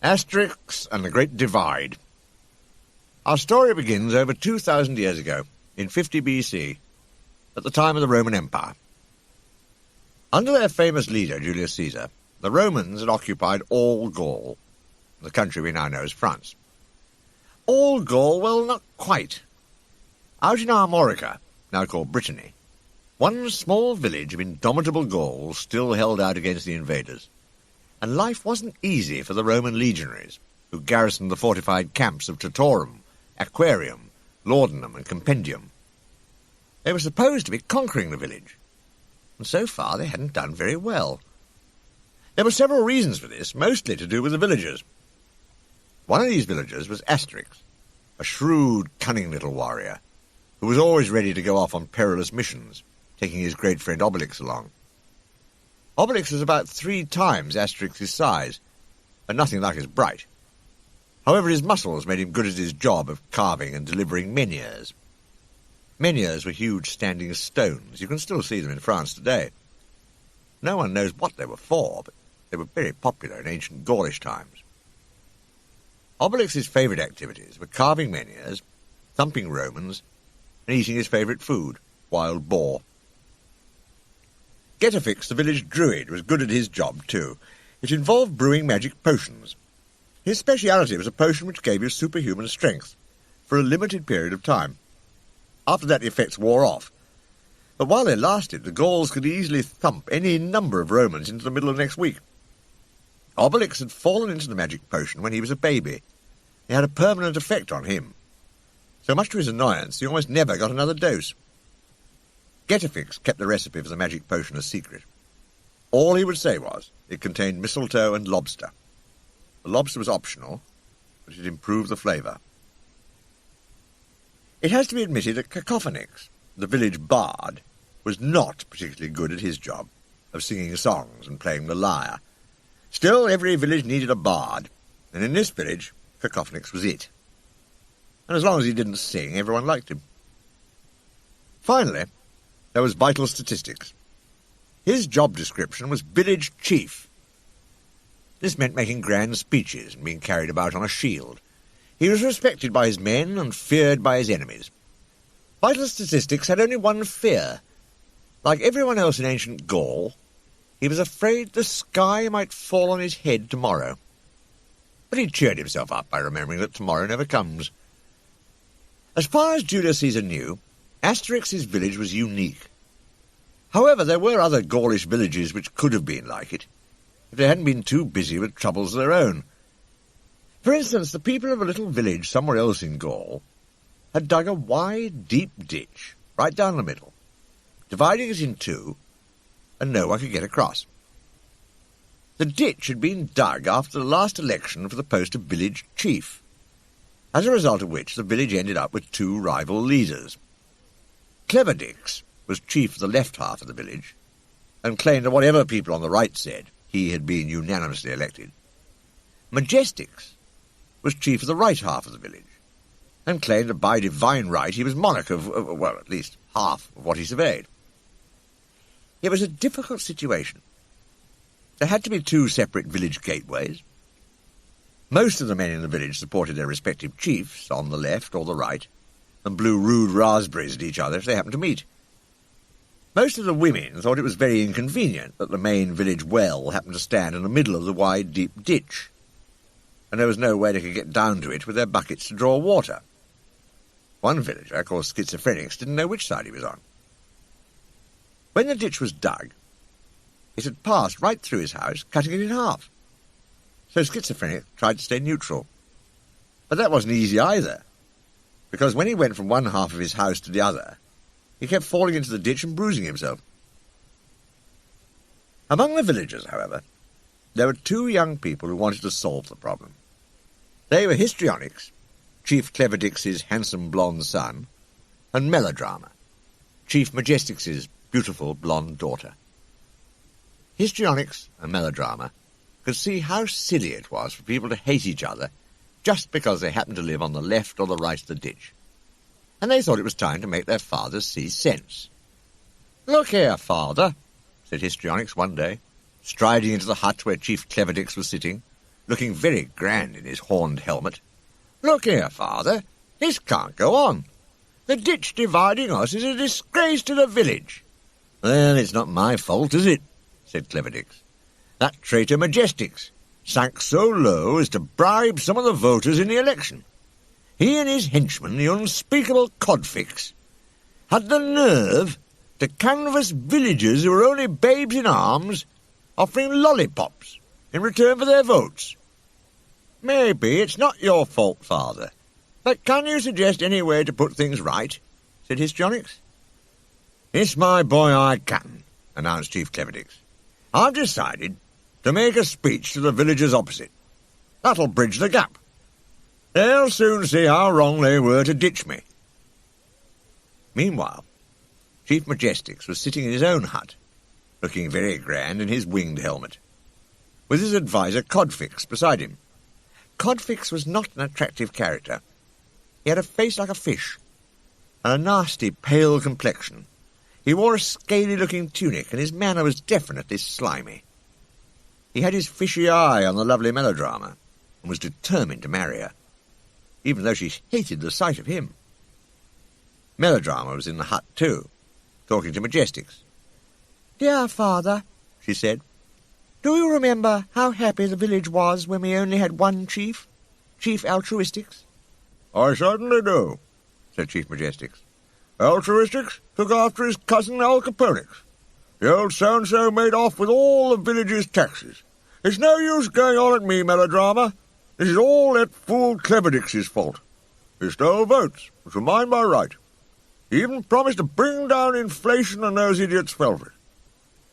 Asterix and the Great Divide. Our story begins over 2,000 years ago, in 50 BC, at the time of the Roman Empire. Under their famous leader, Julius Caesar, the Romans had occupied all Gaul, the country we now know as France. All Gaul? Well, not quite. Out in Armorica, now called Brittany, one small village of indomitable Gauls still held out against the invaders. And life wasn't easy for the Roman legionaries, who garrisoned the fortified camps of Tatorum, Aquarium, Laudanum, and Compendium. They were supposed to be conquering the village, and so far they hadn't done very well. There were several reasons for this, mostly to do with the villagers. One of these villagers was Asterix, a shrewd, cunning little warrior, who was always ready to go off on perilous missions, taking his great friend Obelix along. Obelix was about 3 times Asterix's size, and nothing like as bright. However, his muscles made him good at his job of carving and delivering menhirs. Menhirs were huge standing stones. You can still see them in France today. No one knows what they were for, but they were very popular in ancient Gaulish times. Obelix's favourite activities were carving menhirs, thumping Romans, and eating his favourite food, wild boar. Getafix, the village druid, was good at his job too. It involved brewing magic potions. His speciality was a potion which gave you superhuman strength for a limited period of time. After that, the effects wore off. But while they lasted, the Gauls could easily thump any number of Romans into the middle of next week. Obelix had fallen into the magic potion when he was a baby. It had a permanent effect on him. So much to his annoyance, he almost never got another dose. Getafix kept the recipe for the magic potion a secret. All he would say was it contained mistletoe and lobster. The lobster was optional, but it improved the flavour. It has to be admitted that Codfix, the village bard, was not particularly good at his job of singing songs and playing the lyre. Still, every village needed a bard, and in this village, Codfix was it. And as long as he didn't sing, everyone liked him. Finally, there was vital statistics. His job description was village chief. This meant making grand speeches and being carried about on a shield. He was respected by his men and feared by his enemies. Vital statistics had only one fear. Like everyone else in ancient Gaul, he was afraid the sky might fall on his head tomorrow. But he cheered himself up by remembering that tomorrow never comes. As far as Julius Caesar knew, Asterix's village was unique. However, there were other Gaulish villages which could have been like it, if they hadn't been too busy with troubles of their own. For instance, the people of a little village somewhere else in Gaul had dug a wide, deep ditch right down the middle, dividing it in two, and no one could get across. The ditch had been dug after the last election for the post of village chief, as a result of which the village ended up with 2 rival leaders. Cleverdix was chief of the left half of the village, and claimed that whatever people on the right said, he had been unanimously elected. Majestix was chief of the right half of the village, and claimed that by divine right he was monarch of, well, at least half of what he surveyed. It was a difficult situation. There had to be 2 separate village gateways. Most of the men in the village supported their respective chiefs on the left or the right, and blew rude raspberries at each other if they happened to meet. Most of the women thought it was very inconvenient that the main village well happened to stand in the middle of the wide, deep ditch, and there was no way they could get down to it with their buckets to draw water. One villager, called Schizophrenics, didn't know which side he was on. When the ditch was dug, it had passed right through his house, cutting it in half. So Schizophrenic tried to stay neutral. But that wasn't easy either, because when he went from one half of his house to the other, he kept falling into the ditch and bruising himself. Among the villagers, however, there were 2 young people who wanted to solve the problem. They were Histrionix, Chief Cleverdix's handsome blonde son, and Melodrama, Chief Majestix's beautiful blonde daughter. Histrionix and Melodrama could see how silly it was for people to hate each other just because they happened to live on the left or the right of the ditch, and they thought it was time to make their fathers see sense. "Look here, father," said Histrionix one day, striding into the hut where Chief Cleverdix was sitting. looking very grand in his horned helmet. "Look here, father, this can't go on. The ditch dividing us is a disgrace to the village." "Well, it's not my fault, is it?" said Cleverdix. "That traitor Majestix sank so low as to bribe some of the voters in the election. He and his henchman, the unspeakable Codfix, had the nerve to canvass villagers who were only babes in arms, offering lollipops in return for their votes. Maybe it's not your fault, father, but can you suggest any way to put things right?" said Histrionix. "Yes, my boy, I can," announced Chief Cleverdix. "I've decided to make a speech to the villagers opposite. That'll bridge the gap. They'll soon see how wrong they were to ditch me." Meanwhile, Chief Majestix was sitting in his own hut, looking very grand in his winged helmet, with his adviser Codfix beside him. Codfix was not an attractive character. He had a face like a fish, and a nasty pale complexion. He wore a scaly-looking tunic, and his manner was definitely slimy. He had his fishy eye on the lovely Melodrama, and was determined to marry her, even though she hated the sight of him. Melodrama was in the hut too, talking to Majestix. "Dear father," she said, "do you remember how happy the village was when we only had one chief, Chief Altruistix?" "I certainly do," said Chief Majestix. "Altruistix took after his cousin Alcaponix. The old so-and-so made off with all the village's taxes. It's no use going on at me, Melodrama. This is all that fool Cleverdix's fault. He stole votes, which were mine by right. He even promised to bring down inflation, and those idiots fell for it.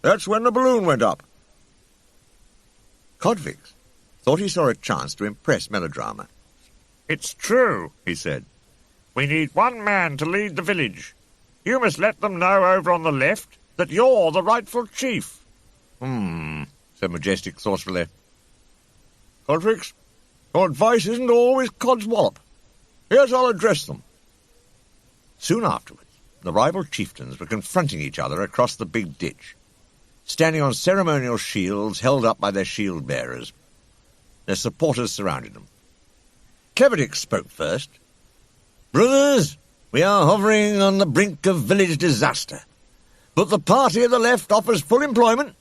That's when the balloon went up." Codfix thought he saw a chance to impress Melodrama. "It's true," he said. "We need one man to lead the village. You must let them know over on the left that you're the rightful chief." Said Majestix thoughtfully. "Codfix, your advice isn't always cod's wallop. Here's how I'll address them." Soon afterwards, the rival chieftains were confronting each other across the big ditch, standing on ceremonial shields held up by their shield-bearers. Their supporters surrounded them. Cleverdix spoke first. "Brothers, we are hovering on the brink of village disaster, but the party of the left offers full employment,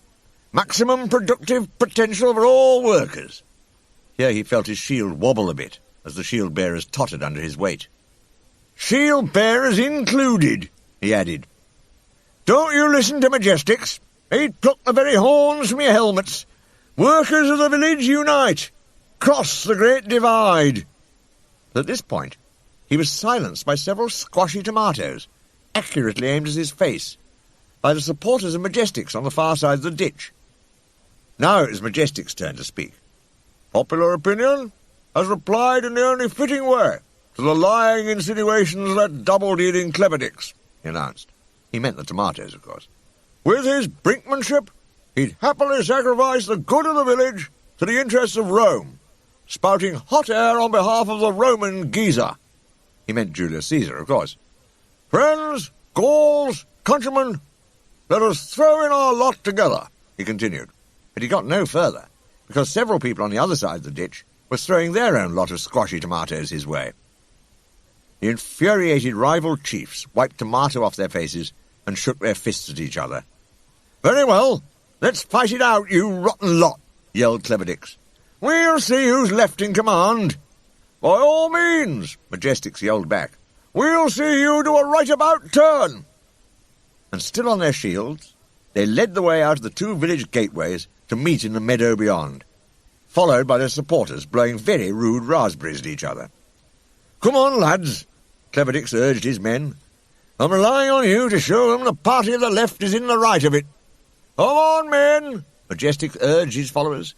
maximum productive potential for all workers." Here he felt his shield wobble a bit as the shield-bearers tottered under his weight. "Shield-bearers included," he added. "Don't you listen to Majestix. He'd pluck the very horns from your helmets. Workers of the village, unite! Cross the great divide!" But at this point, he was silenced by several squashy tomatoes, accurately aimed at his face, by the supporters of Majestix on the far side of the ditch. Now it was Majestix's turn to speak. "Popular opinion has replied in the only fitting way to the lying insinuations of that double-dealing Cleverdix," he announced. He meant the tomatoes, of course. "With his brinkmanship, he'd happily sacrifice the good of the village to the interests of Rome, spouting hot air on behalf of the Roman Geezer." He meant Julius Caesar, of course. "Friends, Gauls, countrymen, let us throw in our lot together," he continued. But he got no further, because several people on the other side of the ditch were throwing their own lot of squashy tomatoes his way. The infuriated rival chiefs wiped tomato off their faces and shook their fists at each other. "Very well, let's fight it out, you rotten lot," yelled Cleverdix. "We'll see who's left in command." "By all means," Majestix yelled back. "We'll see you do a right-about turn." And still on their shields, they led the way out of the two village gateways to meet in the meadow beyond, followed by their supporters blowing very rude raspberries at each other. "Come on, lads," Cleverdix urged his men. "I'm relying on you to show them the party of the left is in the right of it." "Come on, men," Majestix urged his followers.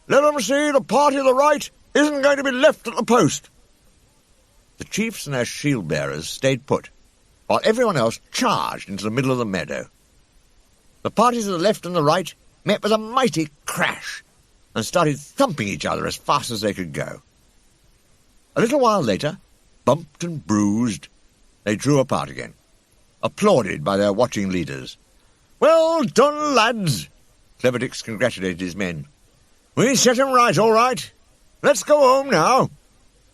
"Let them see the party of the right isn't going to be left at the post." The chiefs and their shield-bearers stayed put, while everyone else charged into the middle of the meadow. The parties of the left and the right met with a mighty crash and started thumping each other as fast as they could go. A little while later, bumped and bruised, they drew apart again, applauded by their watching leaders. "Well done, lads!" Cleverdix congratulated his men. We set 'em right, all right. Let's go home now.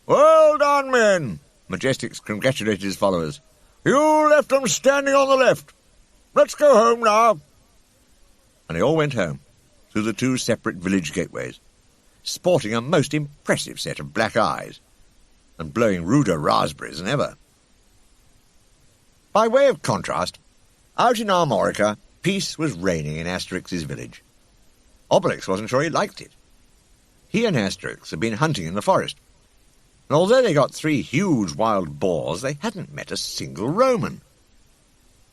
Well done, men, Majestix congratulated his followers. You left 'em standing on the left. Let's go home now. And they all went home, through the 2 separate village gateways, sporting a most impressive set of black eyes, and blowing ruder raspberries than ever. By way of contrast, out in Armorica, peace was reigning in Asterix's village. Obelix wasn't sure he liked it. He and Asterix had been hunting in the forest, and although they got 3 huge wild boars, they hadn't met a single Roman.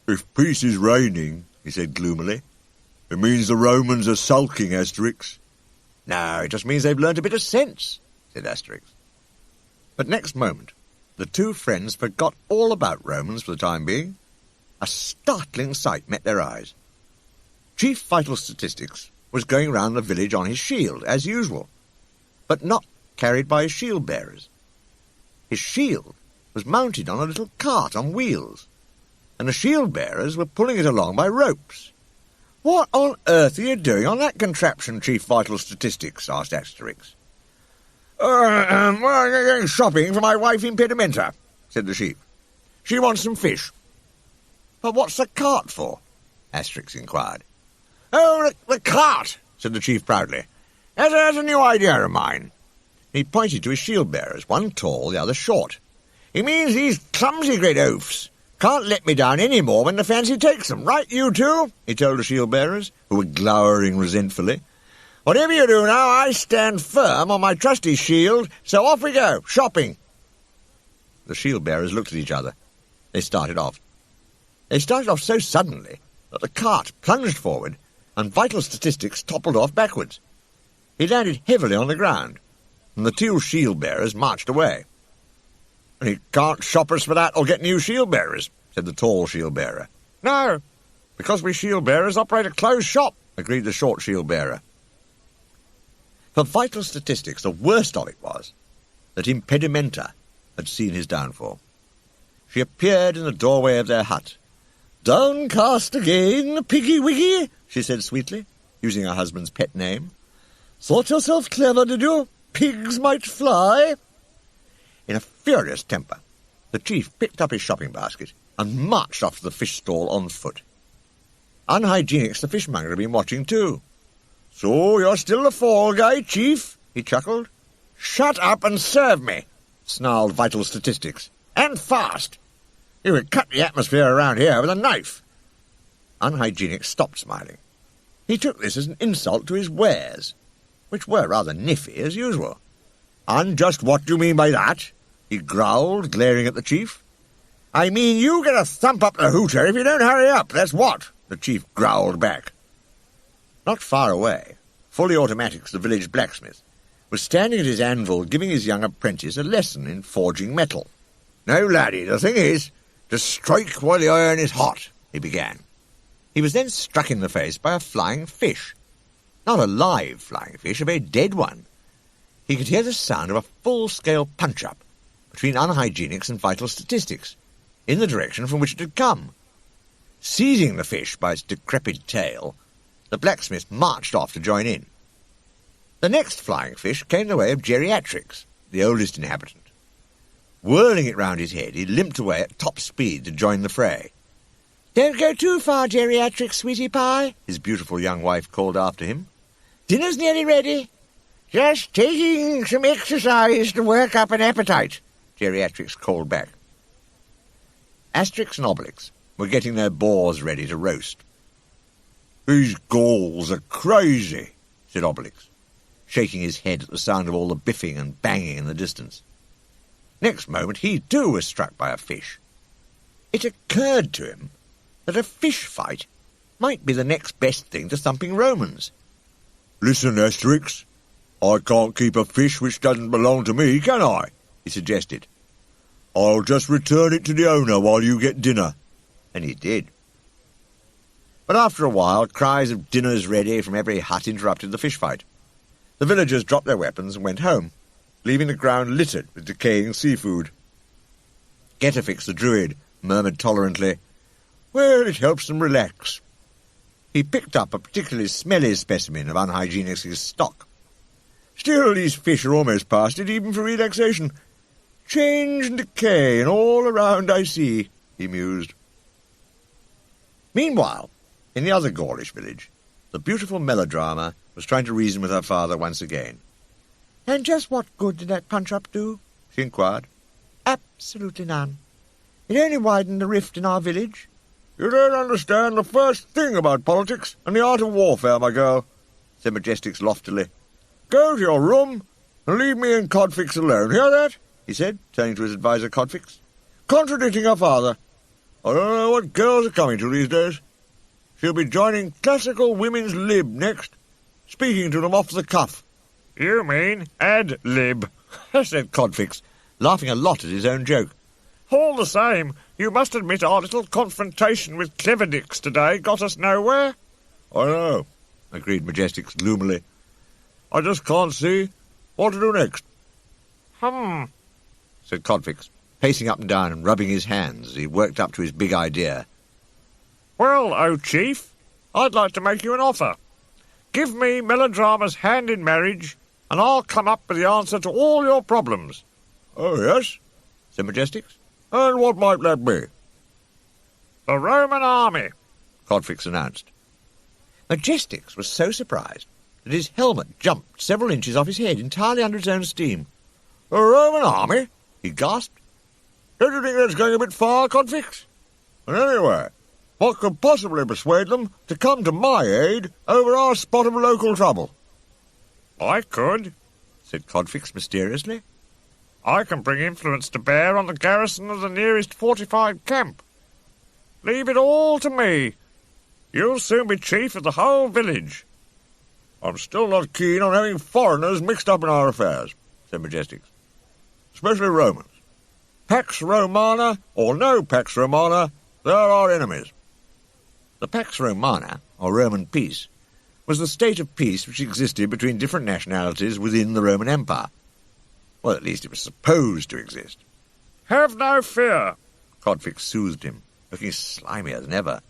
"If peace is reigning," he said gloomily, "it means the Romans are sulking, Asterix." "No, it just means they've learnt a bit of sense," said Asterix. But next moment, the 2 friends forgot all about Romans for the time being. A startling sight met their eyes. Chief Vital Statistics was going round the village on his shield, as usual, but not carried by his shield-bearers. His shield was mounted on a little cart on wheels, and the shield-bearers were pulling it along by ropes. "What on earth are you doing on that contraption, Chief Vital Statistics?" asked Asterix. I'm going shopping for my wife Impedimenta," said the sheep. "She wants some fish." "But what's the cart for?" Asterix inquired. "Oh, the cart," said the chief proudly. That's a new idea of mine." He pointed to his shield-bearers, one tall, the other short. "It means these clumsy great oafs can't let me down any more when the fancy takes them. Right, you two?" he told the shield-bearers, who were glowering resentfully. "Whatever you do now, I stand firm on my trusty shield, so off we go, shopping." The shield-bearers looked at each other. They started off. They started off so suddenly that the cart plunged forward and Vital Statistics toppled off backwards. He landed heavily on the ground, and the 2 shield-bearers marched away. "He can't shop us for that or get new shield-bearers," said the tall shield-bearer. "No, because we shield-bearers operate a closed shop," agreed the short shield-bearer. For Vital Statistics, the worst of it was that Impedimenta had seen his downfall. She appeared in the doorway of their hut. "Downcast again, Piggy-Wiggy," she said sweetly, using her husband's pet name. "Thought yourself clever, did you? Pigs might fly." In a furious temper, the chief picked up his shopping basket and marched off to the fish stall on foot. Unhygienix the fishmonger had been watching too. "So you're still the fall guy, Chief?" he chuckled. "Shut up and serve me," snarled Vital Statistics. "And fast. You could cut the atmosphere around here with a knife." Unhygienix stopped smiling. He took this as an insult to his wares, which were rather niffy as usual. "And just what do you mean by that?" he growled, glaring at the chief. "I mean you get a thump up the hooter if you don't hurry up, that's what," the chief growled back. Not far away, fully automatics, the village blacksmith, was standing at his anvil giving his young apprentice a lesson in forging metal. "Now, laddie, the thing is, to strike while the iron is hot," he began. He was then struck in the face by a flying fish. Not a live flying fish, a very dead one. He could hear the sound of a full-scale punch-up between Unhygienix and Vital Statistics, in the direction from which it had come. Seizing the fish by its decrepit tail, the blacksmith marched off to join in. The next flying fish came the way of Geriatrix, the oldest inhabitant. Whirling it round his head, he limped away at top speed to join the fray. "Don't go too far, Geriatrix, sweetie pie," his beautiful young wife called after him. "Dinner's nearly ready." "Just taking some exercise to work up an appetite," Geriatrix called back. Asterix and Obelix were getting their boars ready to roast. "These Gauls are crazy," said Obelix, shaking his head at the sound of all the biffing and banging in the distance. Next moment he too was struck by a fish. It occurred to him that a fish fight might be the next best thing to thumping Romans. "Listen, Asterix, I can't keep a fish which doesn't belong to me, can I?" he suggested. "I'll just return it to the owner while you get dinner." And he did. But after a while, cries of "dinner's ready" from every hut interrupted the fish fight. The villagers dropped their weapons and went home, leaving the ground littered with decaying seafood. Getafix the druid murmured tolerantly, "Well, it helps them relax." He picked up a particularly smelly specimen of Unhygienix's stock Still, these fish are almost past it, even for relaxation. Change and decay, and all around I see, he mused. Meanwhile, in the other Gaulish village, the beautiful Melodrama was trying to reason with her father once again. "And just what good did that punch-up do?" she inquired. "Absolutely none. It only widened the rift in our village." "You don't understand the first thing about politics and the art of warfare, my girl," said Majestix loftily. "Go to your room and leave me and Codfix alone. Hear that?" he said, turning to his adviser Codfix. "Contradicting her father. I don't know what girls are coming to these days. She'll be joining Classical Women's Lib next, speaking to them off the cuff." "You mean ad-lib," said Codfix, laughing a lot at his own joke. "All the same, you must admit our little confrontation with Cleverdix today got us nowhere." "I know," agreed Majestix gloomily. "I just can't see what to do next." Said Codfix, pacing up and down and rubbing his hands as he worked up to his big idea. "Well, oh chief, I'd like to make you an offer. Give me Melodrama's hand in marriage, and I'll come up with the answer to all your problems." "Oh, yes?" said Majestix. "And what might that be?" "The Roman army," Codfix announced. Majestix was so surprised that his helmet jumped several inches off his head, entirely under its own steam. "The Roman army?" he gasped. "Don't you think that's going a bit far, Codfix? And anyway, what could possibly persuade them to come to my aid over our spot of local trouble?" "I could," said Codfix mysteriously. "I can bring influence to bear on the garrison of the nearest fortified camp. Leave it all to me. You'll soon be chief of the whole village." "I'm still not keen on having foreigners mixed up in our affairs," said Majestix. "Especially Romans. Pax Romana or no Pax Romana, they're our enemies." The Pax Romana, or Roman peace, was the state of peace which existed between different nationalities within the Roman Empire. Well, at least it was supposed to exist. "Have no fear," Codfix soothed him, looking slimier than ever.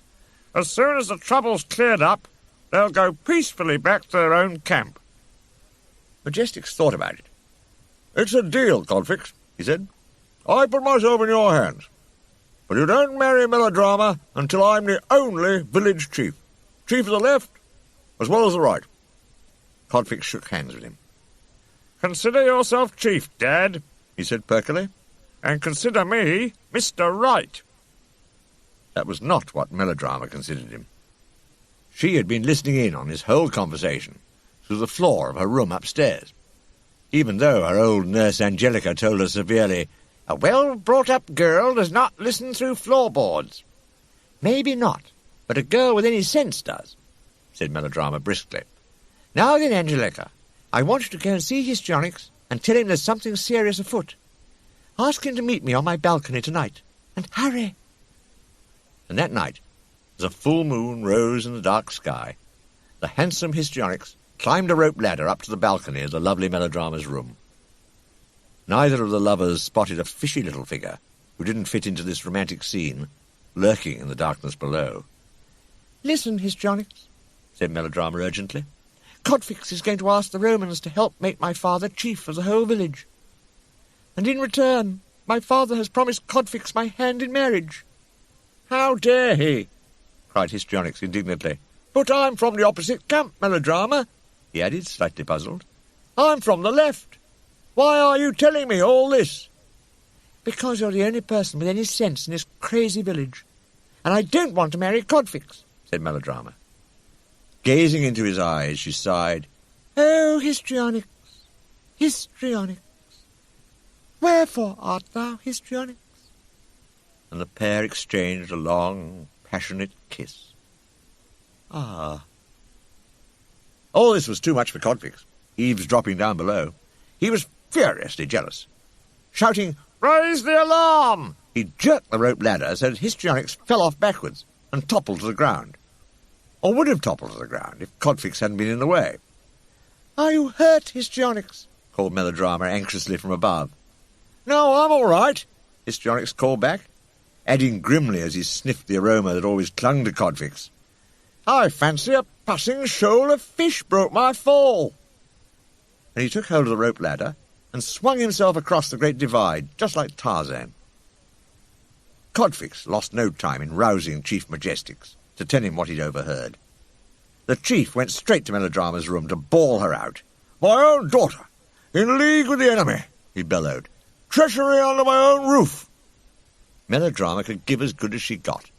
"As soon as the trouble's cleared up, they'll go peacefully back to their own camp." Majestix thought about it. "It's a deal, Codfix," he said. "I put myself in your hands. But you don't marry Melodrama until I'm the only village chief. Chief of the left, as well as the right." Codfix shook hands with him. "Consider yourself chief, Dad," he said perkily. "and consider me Mr. Right." That was not what Melodrama considered him. She had been listening in on his whole conversation through the floor of her room upstairs, even though her old nurse Angelica told her severely, "A well-brought-up girl does not listen through floorboards." "Maybe not, but a girl with any sense does," said Melodrama briskly. "Now then, Angelica, I want you to go and see Histrionix and tell him there's something serious afoot. Ask him to meet me on my balcony tonight, and hurry." And that night, as a full moon rose in the dark sky, the handsome Histrionix climbed a rope ladder up to the balcony of the lovely Melodrama's room. Neither of the lovers spotted a fishy little figure who didn't fit into this romantic scene, lurking in the darkness below. "Listen, Histrionix," said Melodrama urgently. "Codfix is going to ask the Romans to help make my father chief of the whole village. And in return, my father has promised Codfix my hand in marriage." "How dare he?" cried Histrionix indignantly. "But I'm from the opposite camp, Melodrama," he added, slightly puzzled. "I'm from the left. Why are you telling me all this?" "Because you're the only person with any sense in this crazy village, and I don't want to marry Codfix," said Melodrama. Gazing into his eyes, she sighed. "Oh, Histrionix, Histrionix, wherefore art thou, Histrionix?" And the pair exchanged a long, passionate kiss. Ah. All this was too much for Codfix, eavesdropping down below. He was furiously jealous. Shouting, "Raise the alarm!" he jerked the rope ladder so that Histrionix fell off backwards and toppled to the ground. Or would have toppled to the ground if Codfix hadn't been in the way. "Are you hurt, Histrionix?" called Melodrama anxiously from above. "No, I'm all right," Histrionix called back, adding grimly as he sniffed the aroma that always clung to Codfix, "I fancy a passing shoal of fish broke my fall." and he took hold of the rope ladder and swung himself across the great divide, just like Tarzan. Codfix lost no time in rousing Chief Majestix to tell him what he'd overheard. The chief went straight to Melodrama's room to bawl her out. "My own daughter, in league with the enemy," he bellowed. "Treachery under my own roof." Melodrama could give as good as she got.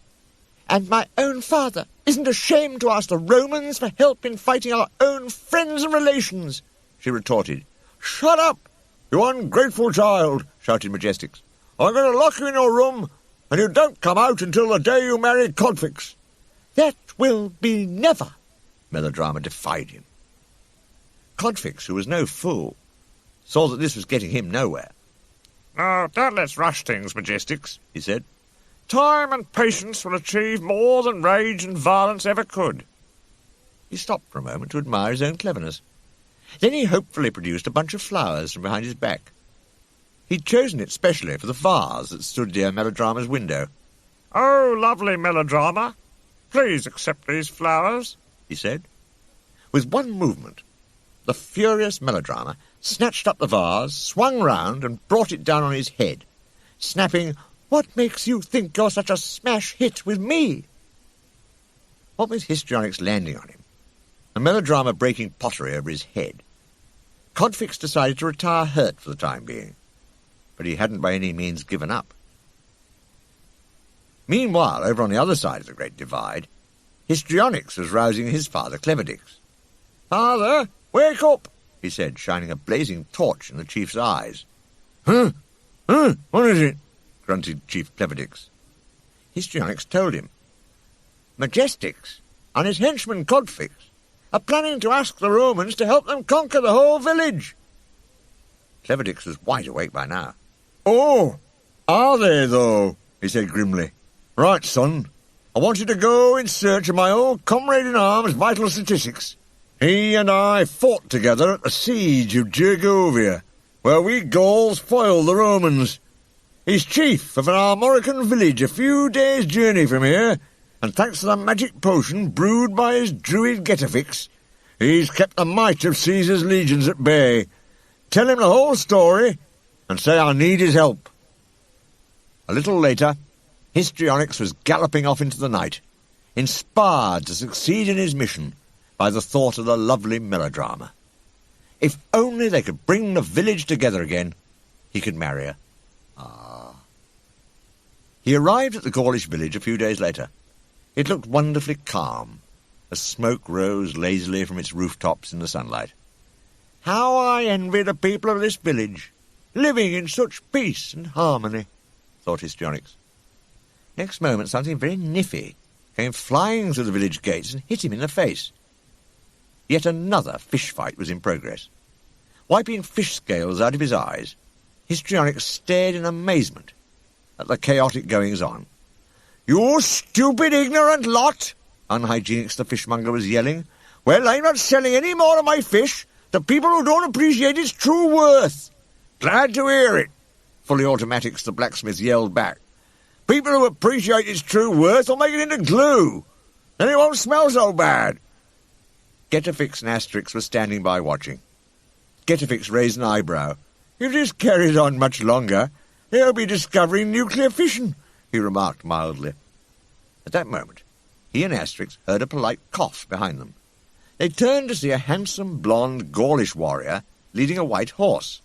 "And my own father isn't ashamed to ask the Romans for help in fighting our own friends and relations," she retorted. "Shut up, you ungrateful child," shouted Majestix. "I'm going to lock you in your room, and you don't come out until the day you marry Codfix." "That will be never," Melodrama defied him. Codfix, who was no fool, saw that this was getting him nowhere. "Oh, don't let's rush things, Majestix," he said. "Time and patience will achieve more than rage and violence ever could." He stopped for a moment to admire his own cleverness. Then he hopefully produced a bunch of flowers from behind his back. He'd chosen it specially for the vase that stood near Melodrama's window. "Oh, lovely Melodrama, please accept these flowers," he said. With one movement, the furious Melodrama snatched up the vase, swung round, and brought it down on his head, snapping, "What makes you think you're such a smash hit with me?" What with Histrionix landing on him, and Melodrama breaking pottery over his head, Codfix decided to retire hurt for the time being, but he hadn't by any means given up. Meanwhile, over on the other side of the Great Divide, Histrionix was rousing his father, Cleverdix. "Father, wake up!" he said, shining a blazing torch in the chief's eyes. Huh? What is it?" grunted Chief Cleverdix. Histrionix told him. "Majestix and his henchman Codfix are planning to ask the Romans to help them conquer the whole village." Cleverdix was wide awake by now. "Oh, are they, though?" he said grimly. "Right, son, I want you to go in search of my old comrade-in-arms, Vital Statistics. He and I fought together at the siege of Gergovia, where we Gauls foiled the Romans. He's chief of an Armorican village a few days' journey from here, and thanks to the magic potion brewed by his druid Getafix, he's kept the might of Caesar's legions at bay. Tell him the whole story, and say I need his help." A little later, Histrionix was galloping off into the night, inspired to succeed in his mission by the thought of the lovely Melodrama. If only they could bring the village together again, he could marry her. He arrived at the Gaulish village a few days later. It looked wonderfully calm, as smoke rose lazily from its rooftops in the sunlight. "How I envy the people of this village, living in such peace and harmony," thought Histrionix. Next moment something very niffy came flying through the village gates and hit him in the face. Yet another fish fight was in progress. Wiping fish scales out of his eyes, Histrionix stared in amazement at the chaotic goings-on. "You stupid, ignorant lot!" Unhygienix the fishmonger was yelling. "Well, I'm not selling any more of my fish to people who don't appreciate its true worth." "Glad to hear it," Fully Automatix the blacksmith yelled back. "People who appreciate its true worth will make it into glue. Then it won't smell so bad." Getafix and Asterix were standing by watching. Getafix raised an eyebrow. "If this carries on much longer, they'll be discovering nuclear fission," he remarked mildly. At that moment, he and Asterix heard a polite cough behind them. They turned to see a handsome, blonde, Gaulish warrior leading a white horse.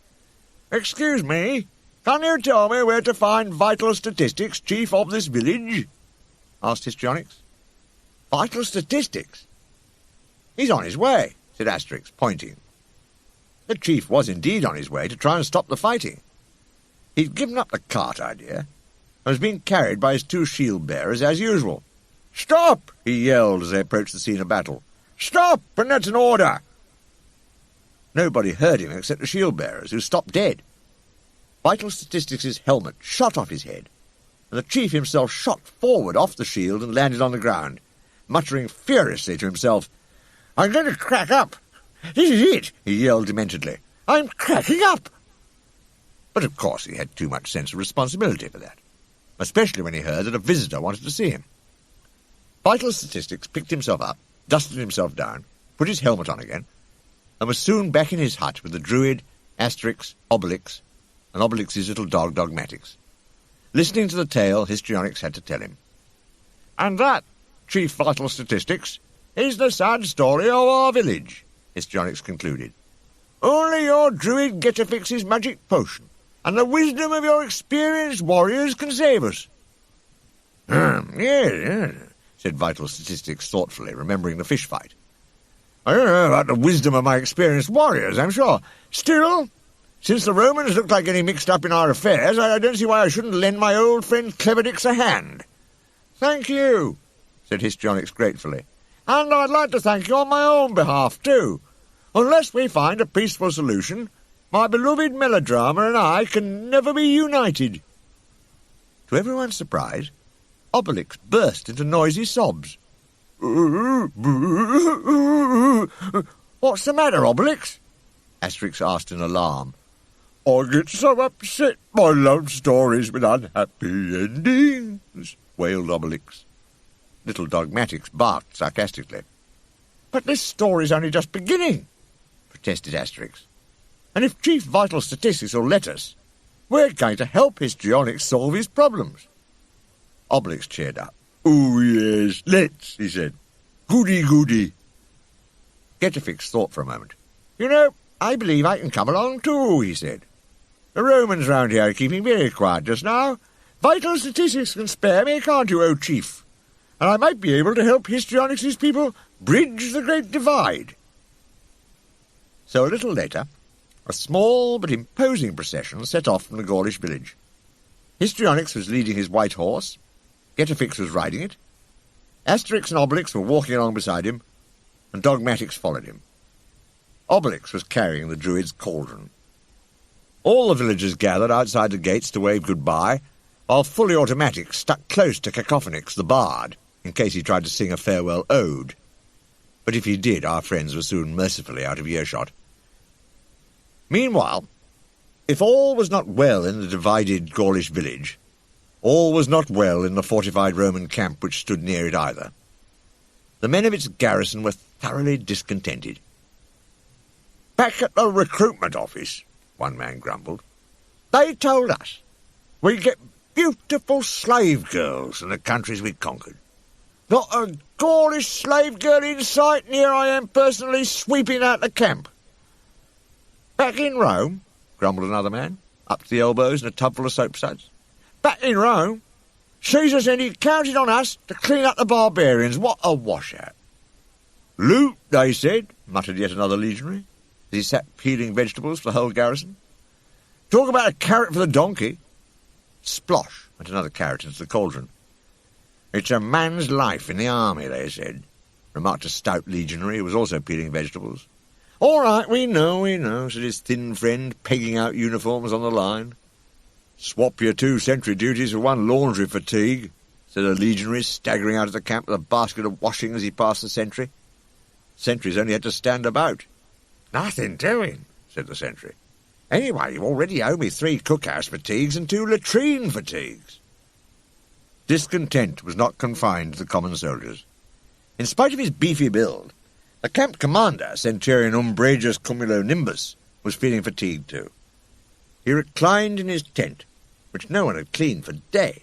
"Excuse me, can you tell me where to find Vital Statistics, chief of this village?" asked Histrionix. "Vital Statistics? He's on his way," said Asterix, pointing. The chief was indeed on his way to try and stop the fighting. He'd given up the cart idea and was being carried by his two shield-bearers as usual. "Stop!" he yelled as they approached the scene of battle. "Stop, and that's an order!" Nobody heard him except the shield-bearers, who stopped dead. Vital Statistics' helmet shot off his head, and the chief himself shot forward off the shield and landed on the ground, muttering furiously to himself. "I'm going to crack up! This is it!" he yelled dementedly. "I'm cracking up!" But of course he had too much sense of responsibility for that, especially when he heard that a visitor wanted to see him. Vital Statistics picked himself up, dusted himself down, put his helmet on again, and was soon back in his hut with the druid, Asterix, Obelix, and Obelix's little dog, Dogmatix. Listening to the tale Histrionix had to tell him. And that, Chief Vital Statistics, is the sad story of our village, Histrionix concluded. Only your druid Getafix's magic potion and the wisdom of your experienced warriors can save us. Yes, said Vital Statistics thoughtfully, remembering the fish fight. I don't know about the wisdom of my experienced warriors, I'm sure. Still, since the Romans look like getting mixed up in our affairs, I don't see why I shouldn't lend my old friend Cleverdix a hand. Thank you, said Histrionix gratefully. And I'd like to thank you on my own behalf, too. Unless we find a peaceful solution, my beloved Melodrama and I can never be united. To everyone's surprise, Obelix burst into noisy sobs. What's the matter, Obelix? Asterix asked in alarm. I get so upset by love stories with unhappy endings, wailed Obelix. Little Dogmatix barked sarcastically. But this story's only just beginning, protested Asterix. And if Chief Vital Statistics will let us, we're going to help Histrionix solve his problems. Obelix cheered up. Oh, yes, let's, he said. Goody, goody. Getafix thought for a moment. You know, I believe I can come along too, he said. The Romans round here are keeping very quiet just now. Vital Statistics can spare me, can't you, old chief? And I might be able to help Histrionix's people bridge the great divide. So a little later, a small but imposing procession set off from the Gaulish village. Histrionix was leading his white horse, Getafix was riding it, Asterix and Obelix were walking along beside him, and Dogmatix followed him. Obelix was carrying the druid's cauldron. All the villagers gathered outside the gates to wave goodbye, while Fully Automatic stuck close to Codfix the bard, in case he tried to sing a farewell ode. But if he did, our friends were soon mercifully out of earshot. Meanwhile, if all was not well in the divided Gaulish village, all was not well in the fortified Roman camp which stood near it either. The men of its garrison were thoroughly discontented. Back at the recruitment office, one man grumbled, they told us we get beautiful slave girls in the countries we conquered. Not a Gaulish slave girl in sight, and here I am personally sweeping out the camp. Back in Rome, grumbled another man, up to the elbows in a tub full of soapsuds. Back in Rome, Caesar said he counted on us to clean up the barbarians. What a washout. Loot, they said, muttered yet another legionary, as he sat peeling vegetables for the whole garrison. Talk about a carrot for the donkey. Splosh went another carrot into the cauldron. It's a man's life in the army, they said, remarked a stout legionary who was also peeling vegetables. All right, we know, said his thin friend, pegging out uniforms on the line. Swap your 2 sentry duties for 1 laundry fatigue, said a legionary, staggering out of the camp with a basket of washing as he passed the sentry. Sentries only had to stand about. Nothing doing, said the sentry. Anyway, you already owe me 3 cookhouse fatigues and 2 latrine fatigues. Discontent was not confined to the common soldiers. In spite of his beefy build, the camp commander, Centurion Umbrageus Cumulonimbus, was feeling fatigued too. He reclined in his tent, which no one had cleaned for days,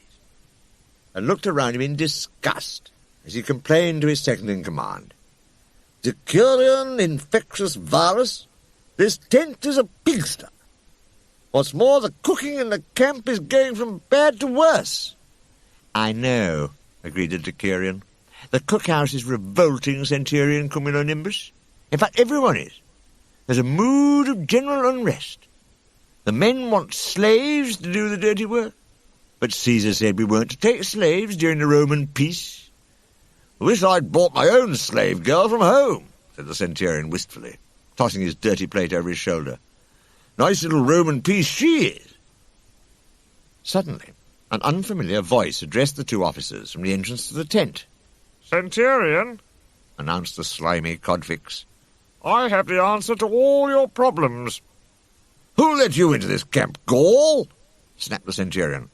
and looked around him in disgust as he complained to his second-in-command. Decurion infectious virus, this tent is a pigsty. What's more, the cooking in the camp is going from bad to worse. I know, agreed the Decurion. The cookhouse is revolting, Centurion Cumulonimbus. In fact, everyone is. There's a mood of general unrest. The men want slaves to do the dirty work. But Caesar said we weren't to take slaves during the Roman peace. I wish I'd bought my own slave girl from home, said the Centurion wistfully, tossing his dirty plate over his shoulder. Nice little Roman piece she is. Suddenly, an unfamiliar voice addressed the 2 officers from the entrance to the tent. Centurion, announced the slimy Codfix, I have the answer to all your problems. Who let you into this camp, Gaul? Snapped the Centurion.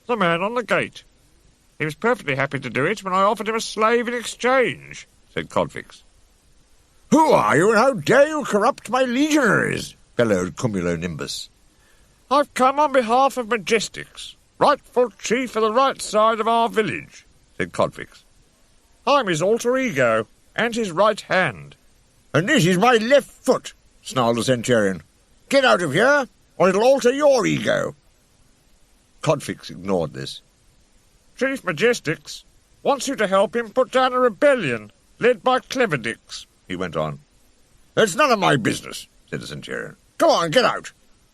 The man on the gate. He was perfectly happy to do it when I offered him a slave in exchange, said Codfix. Who are you, and how dare you corrupt my legionaries? Bellowed Cumulonimbus. I've come on behalf of Majestix, rightful chief of the right side of our village, said Codfix. I'm his alter ego, and his right hand. And this is my left foot, snarled the Centurion. Get out of here, or it'll alter your ego. Codfix ignored this. Chief Majestix wants you to help him put down a rebellion led by Cleverdix, he went on. It's none of my business, said the Centurion. Go on, get out,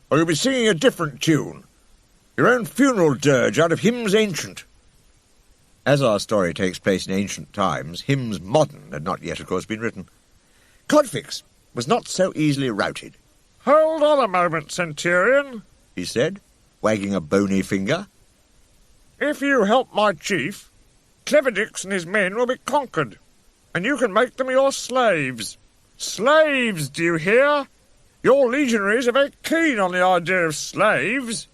or you'll be singing a different tune. Your own funeral dirge out of hymns ancient. As our story takes place in ancient times, hymns modern had not yet, of course, been written. Codfix was not so easily routed. Hold on a moment, Centurion, he said, wagging a bony finger. If you help my chief, Cleverdix and his men will be conquered, and you can make them your slaves. Slaves, do you hear? Your legionaries are very keen on the idea of slaves.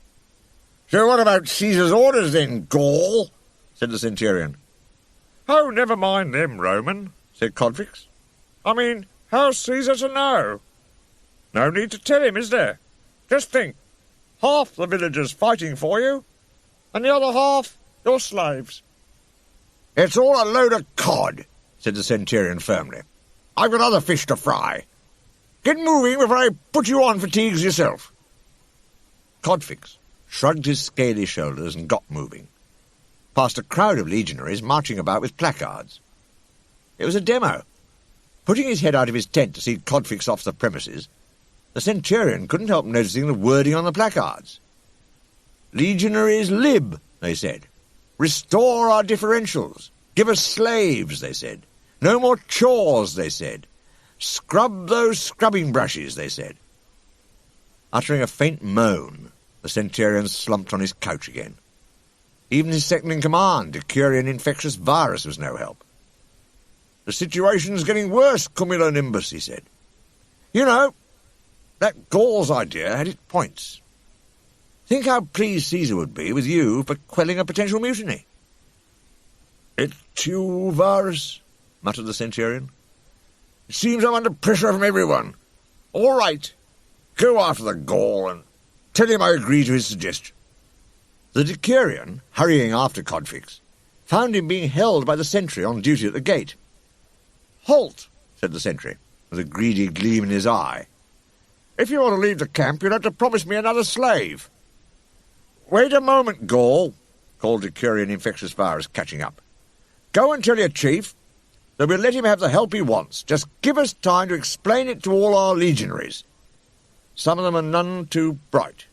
So what about Caesar's orders then, Gaul? Said the Centurion. Oh, never mind them, Roman, said Codfix. I mean, how's Caesar to know? No need to tell him, is there? Just think, half the villagers fighting for you, and the other half your slaves. It's all a load of cod, said the Centurion firmly. I've got other fish to fry. Get moving before I put you on fatigues yourself. Codfix shrugged his scaly shoulders and got moving, past a crowd of legionaries marching about with placards. It was a demo. Putting his head out of his tent to see Codfix off the premises, the Centurion couldn't help noticing the wording on the placards. Legionaries lib, they said. Restore our differentials. Give us slaves, they said. No more chores, they said. Scrub those scrubbing brushes, they said. Uttering a faint moan, the Centurion slumped on his couch again. Even his second-in-command, Decurion Infectious Virus, was no help. The situation's getting worse, Cumulonimbus, he said. You know, that Gaul's idea had its points. Think how pleased Caesar would be with you for quelling a potential mutiny. It's you, Varus, muttered the Centurion. It seems I'm under pressure from everyone. All right, go after the Gaul and tell him I agree to his suggestion. The Decurion, hurrying after Codfix, found him being held by the sentry on duty at the gate. Halt, said the sentry, with a greedy gleam in his eye. If you want to leave the camp, you'll have to promise me another slave. Wait a moment, Gaul, called Decurion Infectious Virus, catching up. Go and tell your chief that we'll let him have the help he wants. Just give us time to explain it to all our legionaries. Some of them are none too bright.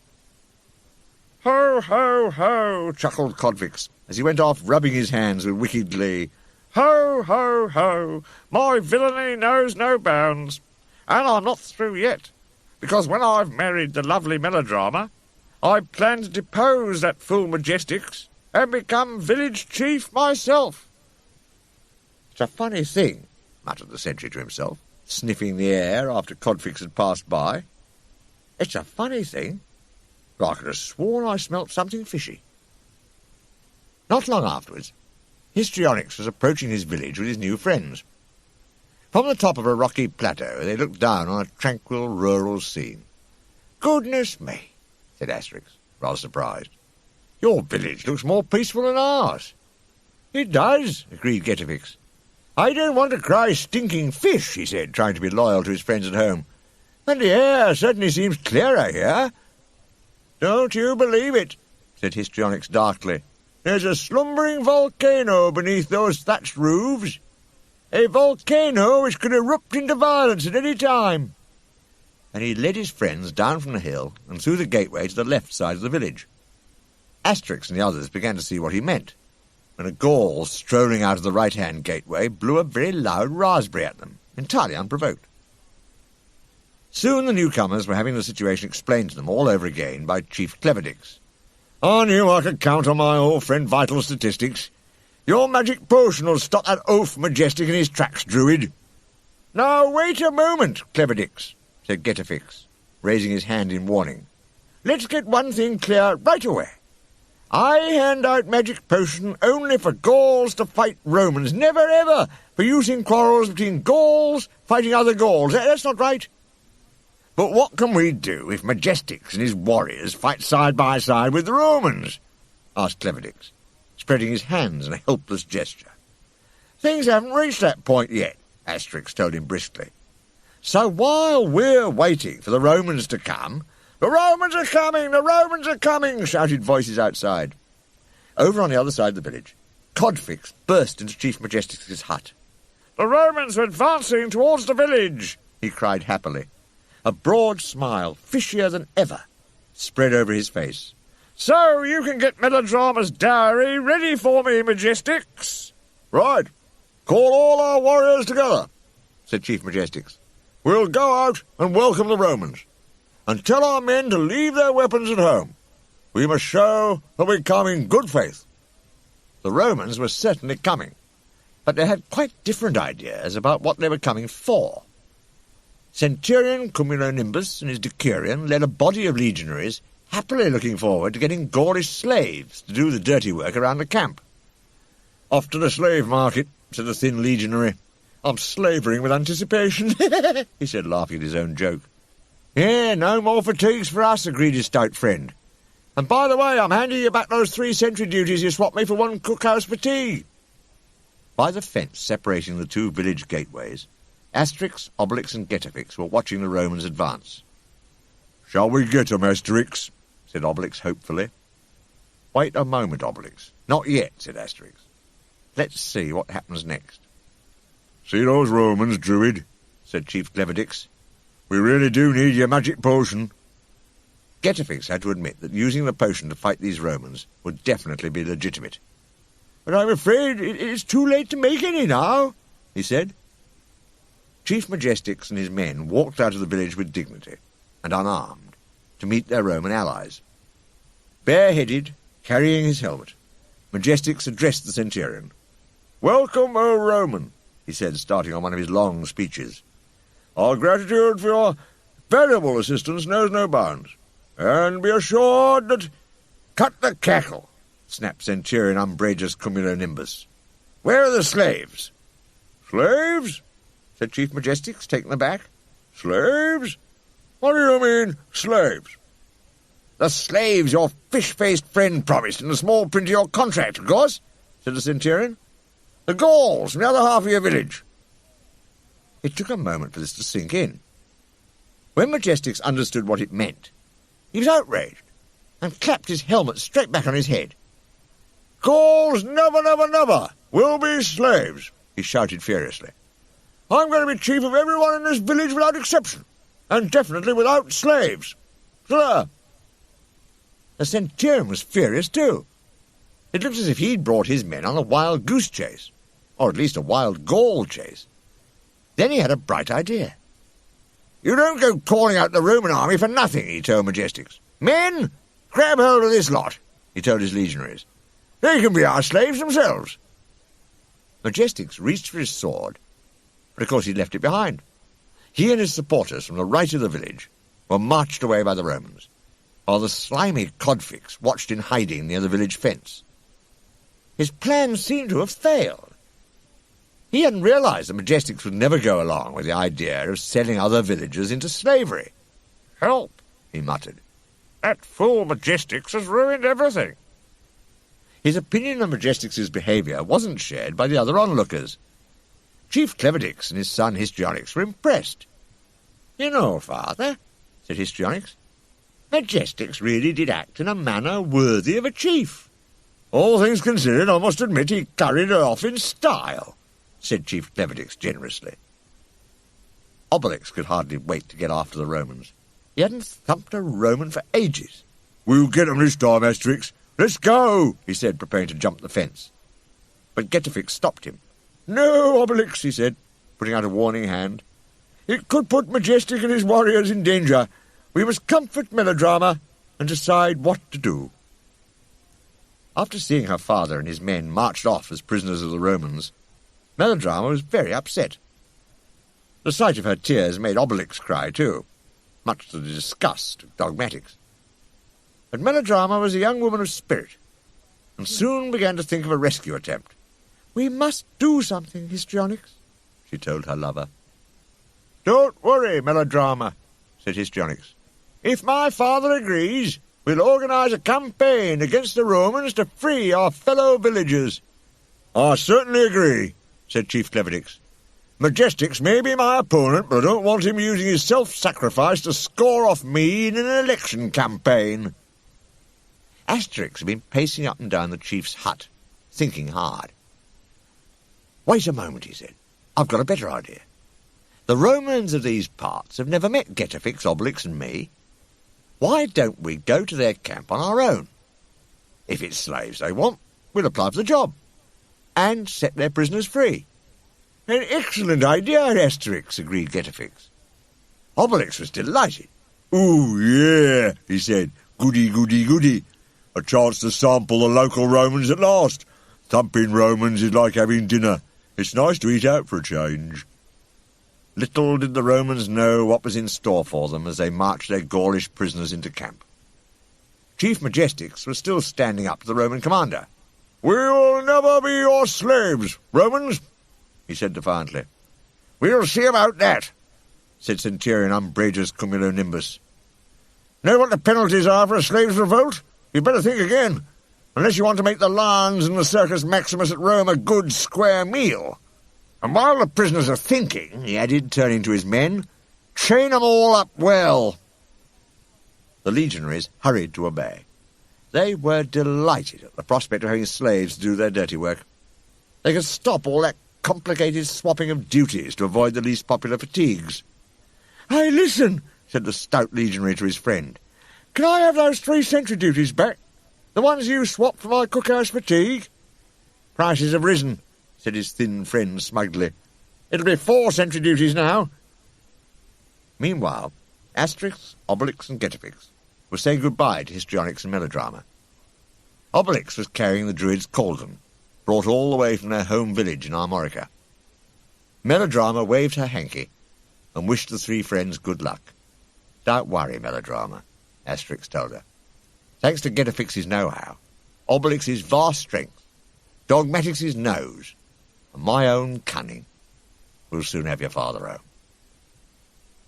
Ho, ho, ho, chuckled Codfix, as he went off rubbing his hands with wicked glee. Ho, ho, ho, my villainy knows no bounds. And I'm not through yet, because when I've married the lovely Melodrama, I plan to depose that fool Majestix and become village chief myself. It's a funny thing, muttered the sentry to himself, sniffing the air after Codfix had passed by. It's a funny thing, but I could have sworn I smelt something fishy. Not long afterwards, Histrionix was approaching his village with his new friends. From the top of a rocky plateau they looked down on a tranquil rural scene. Goodness me, said Asterix, rather surprised. Your village looks more peaceful than ours. It does, agreed Getafix. I don't want to cry stinking fish, he said, trying to be loyal to his friends at home. And the air certainly seems clearer here. Don't you believe it, said Histrionix darkly. There's a slumbering volcano beneath those thatched roofs. A volcano which could erupt into violence at any time. And he led his friends down from the hill and through the gateway to the left side of the village. Asterix and the others began to see what he meant, when a Gaul strolling out of the right-hand gateway blew a very loud raspberry at them, entirely unprovoked. Soon the newcomers were having the situation explained to them all over again by Chief Cleverdix. I knew I could count on my old friend Vital Statistics. Your magic potion will stop that oaf Majestic in his tracks, Druid. Now, wait a moment, Cleverdix, said Getafix, raising his hand in warning. Let's get one thing clear right away. I hand out magic potion only for Gauls to fight Romans, never ever using quarrels between Gauls fighting other Gauls. That's not right. But what can we do if Majestix and his warriors fight side by side with the Romans? Asked Cleverdix, spreading his hands in a helpless gesture. Things haven't reached that point yet, Asterix told him briskly. So while we're waiting for the Romans to come, "The Romans are coming! The Romans are coming!" shouted voices outside. Over on the other side of the village, Codfix burst into Chief Majestix's hut. "The Romans are advancing towards the village," he cried happily. A broad smile, fishier than ever, spread over his face. "So you can get Melodrama's diary ready for me, Majestix." "Right. Call all our warriors together," said Chief Majestix. "We'll go out and welcome the Romans, and tell our men to leave their weapons at home. We must show that we come in good faith." The Romans were certainly coming, but they had quite different ideas about what they were coming for. Centurion Cumulonimbus and his decurion led a body of legionaries happily looking forward to getting Gaulish slaves to do the dirty work around the camp. "Off to the slave market," said the thin legionary. "I'm slavering with anticipation," he said, laughing at his own joke. "Yeah, no more fatigues for us," agreed his stout friend. "And by the way, I'm handing you back those 3 sentry duties you swapped me for 1 cookhouse for tea." By the fence separating the 2 village gateways, Asterix, Obelix and Getafix were watching the Romans advance. "Shall we get 'em, Asterix?" said Obelix hopefully. "Wait a moment, Obelix. Not yet," said Asterix. "Let's see what happens next." "See those Romans, Druid?" said Chief Cleverdix. "We really do need your magic potion." Getafix had to admit that using the potion to fight these Romans would definitely be legitimate. "But I'm afraid it's too late to make any now," he said. Chief Majestix and his men walked out of the village with dignity and unarmed to meet their Roman allies. Bareheaded, carrying his helmet, Majestix addressed the centurion. "Welcome, O Roman," he said, starting on one of his long speeches. "Our gratitude for your valuable assistance knows no bounds, and be assured that—" "Cut the cackle," snapped Centurion Umbrageous Cumulonimbus. "Where are the slaves?" "Slaves?" said Chief Majestix, taken aback. "Slaves? What do you mean, slaves?" "The slaves your fish-faced friend promised in the small print of your contract, of course," said the centurion. "The Gauls from the other half of your village." It took a moment for this to sink in. When Majestix understood what it meant, he was outraged and clapped his helmet straight back on his head. "Gauls never, never, never will be slaves," he shouted furiously. "I'm going to be chief of everyone in this village without exception, and definitely without slaves. Sir!" The centurion was furious too. It looked as if he'd brought his men on a wild goose chase, or at least a wild Gaul chase. Then he had a bright idea. "You don't go calling out the Roman army for nothing," he told Majestix. "Men, grab hold of this lot," he told his legionaries. "They can be our slaves themselves." Majestix reached for his sword, but of course he'd left it behind. He and his supporters from the right of the village were marched away by the Romans, while the slimy Codfix watched in hiding near the village fence. His plan seemed to have failed. He hadn't realized that Majestix would never go along with the idea of selling other villagers into slavery. "Help," he muttered. "That fool Majestix has ruined everything." His opinion of Majestix's behaviour wasn't shared by the other onlookers. Chief Cleverdix and his son Histrionix were impressed. "You know, father," said Histrionix, "Majestix really did act in a manner worthy of a chief." "All things considered, I must admit he carried her off in style," said Chief Cleverdix generously. Obelix could hardly wait to get after the Romans. He hadn't thumped a Roman for ages. "We'll get 'em this time, Asterix. Let's go," he said, preparing to jump the fence. But Getafix stopped him. "No, Obelix," he said, putting out a warning hand. "It could put Majestix and his warriors in danger. We must comfort Melodrama and decide what to do." After seeing her father and his men marched off as prisoners of the Romans, Melodrama was very upset. The sight of her tears made Obelix cry too, much to the disgust of dogmatics. But Melodrama was a young woman of spirit, and soon began to think of a rescue attempt, "We must do something, Histrionix," she told her lover. "Don't worry, Melodrama," said Histrionix. "If my father agrees, we'll organise a campaign against the Romans to free our fellow villagers." "I certainly agree," said Chief Cleverdix. "Majestix may be my opponent, but I don't want him using his self-sacrifice to score off me in an election campaign." Asterix had been pacing up and down the chief's hut, thinking hard. "Wait a moment," he said. "I've got a better idea. The Romans of these parts have never met Getafix, Obelix and me. Why don't we go to their camp on our own? If it's slaves they want, we'll apply for the job, and set their prisoners free." "An excellent idea, Asterix," agreed Getafix. Obelix was delighted. "Ooh, yeah," he said. "Goody, goody, goody. A chance to sample the local Romans at last. Thumping Romans is like having dinner. It's nice to eat out for a change." Little did the Romans know what was in store for them as they marched their Gaulish prisoners into camp. Chief Majestix was still standing up to the Roman commander. "We will never be your slaves, Romans," he said defiantly. "We'll see about that," said Centurion Umbrageus Cumulonimbus. "Know what the penalties are for a slave's revolt? You'd better think again, unless you want to make the Lions and the Circus Maximus at Rome a good square meal. And while the prisoners are thinking," he added, turning to his men, "chain 'em all up well." The legionaries hurried to obey. They were delighted at the prospect of having slaves to do their dirty work. They could stop all that complicated swapping of duties to avoid the least popular fatigues. "Hey, listen," said the stout legionary to his friend. "Can I have those 3 sentry duties back? The ones you swapped for my cookhouse fatigue?" "Prices have risen," said his thin friend smugly. "It'll be 4 sentry duties now." Meanwhile, Asterix, Obelix and Getafix were saying goodbye to Histrionix and Melodrama. Obelix was carrying the Druid's cauldron, brought all the way from their home village in Armorica. Melodrama waved her hanky and wished the 3 friends good luck. "Don't worry, Melodrama," Asterix told her. "Thanks to Getafix's know-how, Obelix's vast strength, Dogmatix's nose, and my own cunning, we'll soon have your father home."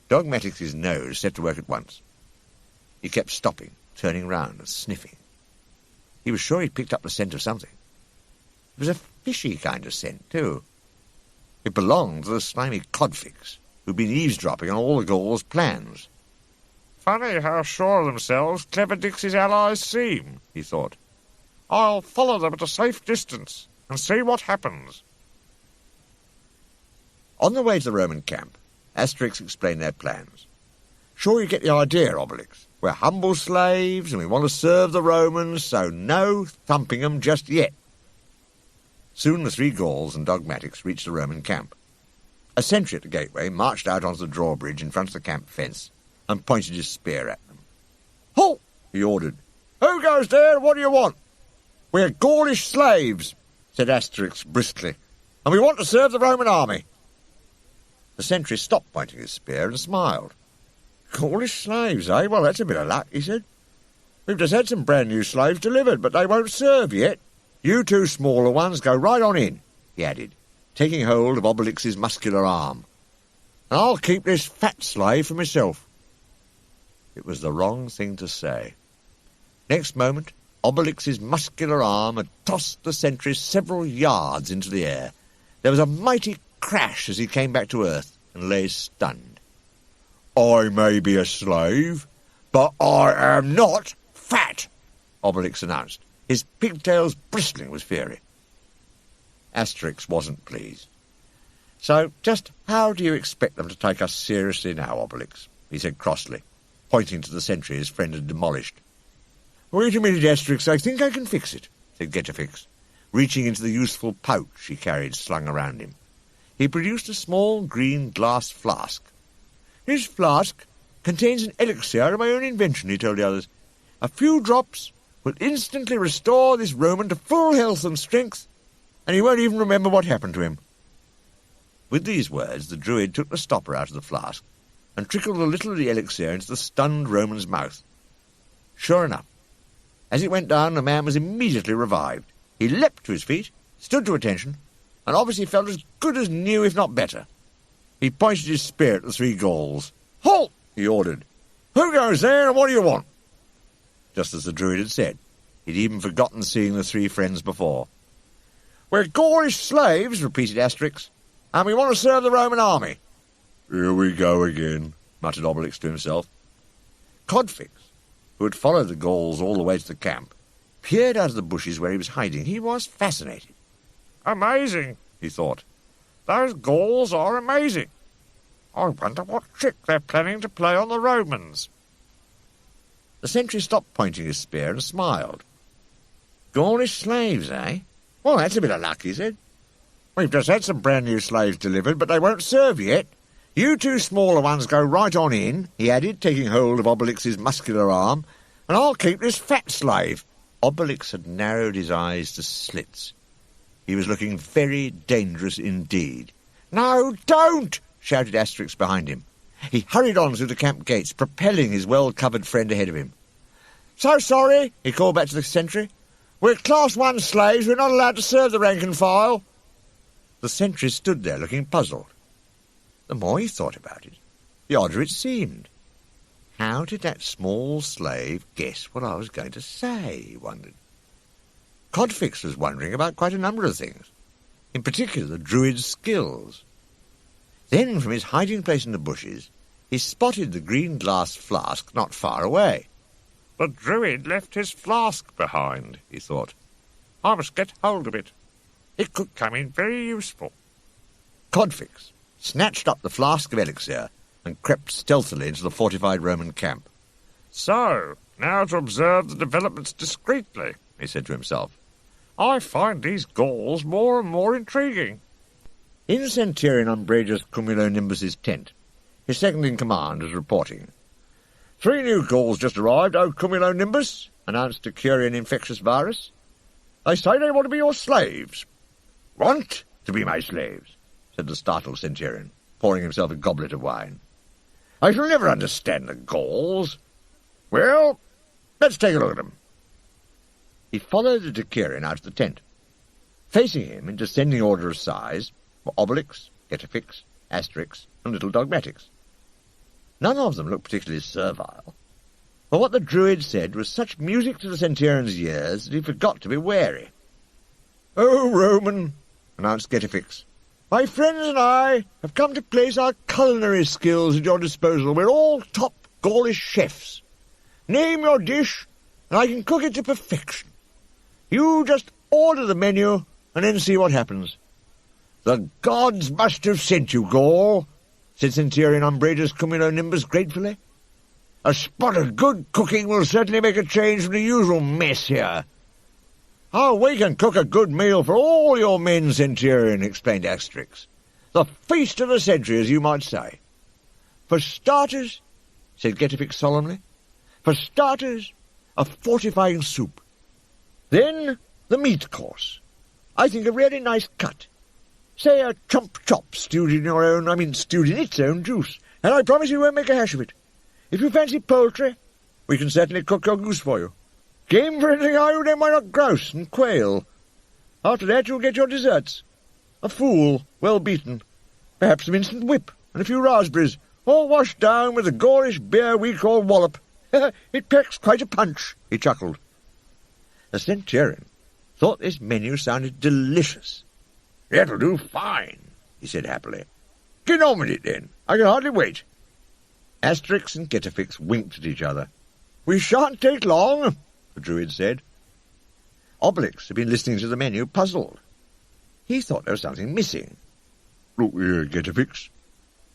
Dogmatix's nose set to work at once. He kept stopping, turning round and sniffing. He was sure he'd picked up the scent of something. It was a fishy kind of scent, too. It belonged to the slimy Codfix, who'd been eavesdropping on all the Gauls' plans. Funny how sure of themselves Cleverdix's allies seem, he thought. I'll follow them at a safe distance and see what happens. On the way to the Roman camp, Asterix explained their plans. "Sure you get the idea, Obelix. We're humble slaves, and we want to serve the Romans, so no thumping 'em just yet." Soon the 3 Gauls and Dogmatix reached the Roman camp. A sentry at the gateway marched out onto the drawbridge in front of the camp fence and pointed his spear at them. "Halt!" he ordered. "Who goes there? What do you want?" "We're Gaulish slaves," said Asterix briskly, "and we want to serve the Roman army." The sentry stopped pointing his spear and smiled. "Gaulish slaves, eh? Well, that's a bit of luck," he said. "We've just had some brand-new slaves delivered, but they won't serve yet. You 2 smaller ones go right on in," he added, taking hold of Obelix's muscular arm. "And I'll keep this fat slave for myself." It was the wrong thing to say. Next moment, Obelix's muscular arm had tossed the sentry several yards into the air. There was a mighty crash as he came back to earth and lay stunned. "I may be a slave, but I am not fat," Obelix announced, his pigtails bristling with fury. Asterix wasn't pleased. "So just how do you expect them to take us seriously now, Obelix?" he said crossly, pointing to the sentry his friend had demolished. "Wait a minute, Asterix, I think I can fix it," said Getafix, reaching into the useful pouch he carried slung around him. He produced a small green glass flask. "This flask contains an elixir of my own invention," he told the others. "A few drops will instantly restore this Roman to full health and strength, and he won't even remember what happened to him." With these words, the Druid took the stopper out of the flask and trickled a little of the elixir into the stunned Roman's mouth. Sure enough, as it went down, the man was immediately revived. He leapt to his feet, stood to attention, and obviously felt as good as new, if not better. He pointed his spear at the three Gauls. "Halt!" he ordered. "Who goes there, and what do you want?" Just as the Druid had said. He'd even forgotten seeing the three friends before. "We're Gaulish slaves," repeated Asterix, "and we want to serve the Roman army." "Here we go again," muttered Obelix to himself. Codfix, who had followed the Gauls all the way to the camp, peered out of the bushes where he was hiding. He was fascinated. Amazing, he thought. Those Gauls are amazing. I wonder what trick they're planning to play on the Romans. The sentry stopped pointing his spear and smiled. "Gaulish slaves, eh? Well, that's a bit of luck," he said. "We've just had some brand new slaves delivered, but they won't serve yet. You two smaller ones go right on in," he added, taking hold of Obelix's muscular arm, "and I'll keep this fat slave." Obelix had narrowed his eyes to slits. He was looking very dangerous indeed. "No, don't!" shouted Asterix behind him. He hurried on through the camp gates, propelling his well-covered friend ahead of him. "So sorry," he called back to the sentry. "We're Class 1 slaves. We're not allowed to serve the rank and file." The sentry stood there looking puzzled. The more he thought about it, the odder it seemed. How did that small slave guess what I was going to say, he wondered. Codfix was wondering about quite a number of things, in particular the Druid's skills. Then, from his hiding place in the bushes, he spotted the green glass flask not far away. The Druid left his flask behind, he thought. I must get hold of it. It could come in very useful. Codfix snatched up the flask of elixir and crept stealthily into the fortified Roman camp. So, now to observe the developments discreetly, he said to himself. I find these Gauls more and more intriguing. In Centurion Umbrageus Cumulonimbus's tent, his second-in-command was reporting. 3 new Gauls just arrived, O Cumulonimbus, announced Decurion Infectious Virus. They say they want to be your slaves. Want to be my slaves, said the startled Centurion, pouring himself a goblet of wine. I shall never understand the Gauls. Well, let's take a look at them. He followed the Decurion out of the tent. Facing him, in descending order of size, were Obelix, Getafix, Asterix, and little Dogmatix. None of them looked particularly servile, but what the Druid said was such music to the Centurion's ears that he forgot to be wary. "Oh, Roman," announced Getafix, "my friends and I have come to place our culinary skills at your disposal. We're all top Gaulish chefs. Name your dish, and I can cook it to perfection. You just order the menu, and then see what happens." "The gods must have sent you, Gaul," said Centurion Umbrageus Cumulonimbus gratefully. "A spot of good cooking will certainly make a change from the usual mess here." "Oh, we can cook a good meal for all your men, Centurion," explained Asterix. "The feast of the century, as you might say." "For starters," said Getafix solemnly, "for starters, a fortifying soup. Then the meat course. I think a really nice cut. Say a chump chop stewed in its own juice, and I promise you won't make a hash of it. If you fancy poultry, we can certainly cook your goose for you. Game for anything, are you? Then why not grouse and quail? After that you'll get your desserts. A fool, well beaten, perhaps some instant whip, and a few raspberries, all washed down with the Gaulish beer we call wallop. It packs quite a punch," he chuckled. The Centurion thought this menu sounded delicious. "That'll do fine," he said happily. "Get on with it, then. I can hardly wait." Asterix and Getafix winked at each other. "We shan't take long," the Druid said. Obelix had been listening to the menu, puzzled. He thought there was something missing. "Look here, Getafix.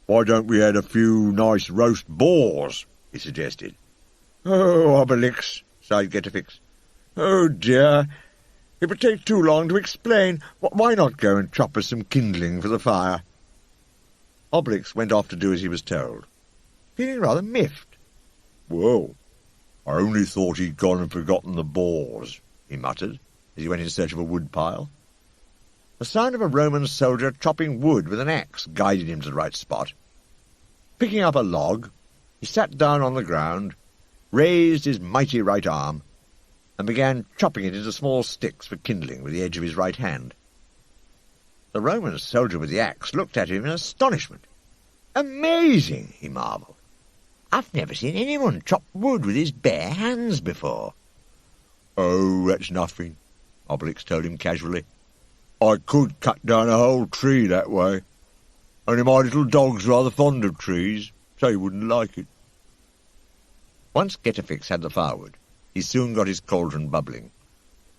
Why don't we add a few nice roast boars?" he suggested. "Oh, Obelix," sighed Getafix. "Oh, dear. It would take too long to explain. Why not go and chop us some kindling for the fire?" Obelix went off to do as he was told, feeling rather miffed. "Well, I only thought he'd gone and forgotten the boars," he muttered, as he went in search of a wood-pile. The sound of a Roman soldier chopping wood with an axe guided him to the right spot. Picking up a log, he sat down on the ground, raised his mighty right arm, and began chopping it into small sticks for kindling with the edge of his right hand. The Roman soldier with the axe looked at him in astonishment. "Amazing," he marvelled. "I've never seen anyone chop wood with his bare hands before." "Oh, that's nothing," Obelix told him casually. "I could cut down a whole tree that way. Only my little dog's rather fond of trees, so he wouldn't like it." Once Getafix had the firewood, he soon got his cauldron bubbling,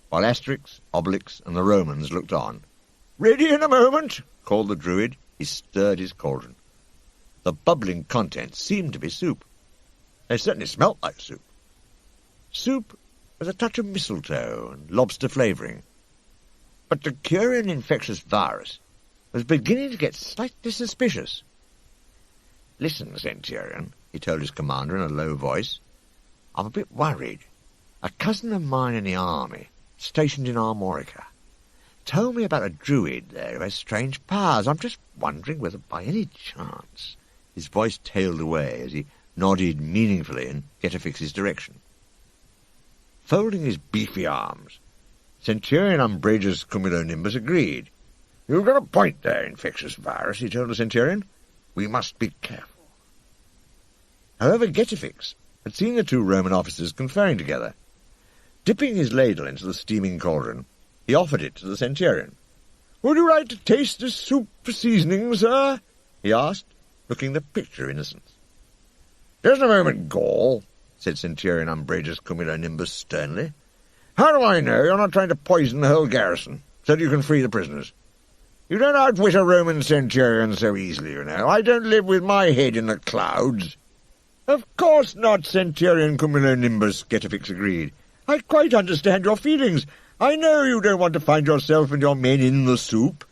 while Asterix, Obelix, and the Romans looked on. "Ready in a moment," called the Druid. He stirred his cauldron. The bubbling contents seemed to be soup. They certainly smelt like soup. Soup with a touch of mistletoe and lobster flavouring. But to cure an infectious virus was beginning to get slightly suspicious. "Listen, Centurion," he told his commander in a low voice. "I'm a bit worried. A cousin of mine in the army, stationed in Armorica, told me about a druid there who has strange powers. I'm just wondering whether by any chance—" His voice tailed away as he nodded meaningfully in Getafix's direction. Folding his beefy arms, Centurion Umbrageous Cumulonimbus agreed. "You've got a point there, infectious virus," he told the Centurion. "We must be careful." However, Getafix had seen the two Roman officers conferring together. Dipping his ladle into the steaming cauldron, he offered it to the Centurion. "Would you like to taste this soup for seasoning, sir?" he asked, looking the picture of innocence. "Just a moment, Gaul," said Centurion Umbrageous Cumulonimbus sternly. "How do I know you're not trying to poison the whole garrison, so that you can free the prisoners? You don't outwit a Roman centurion so easily, you know. I don't live with my head in the clouds." "Of course not, Centurion Cumulonimbus," Getafix agreed. "I quite understand your feelings. I know you don't want to find yourself and your men in the soup.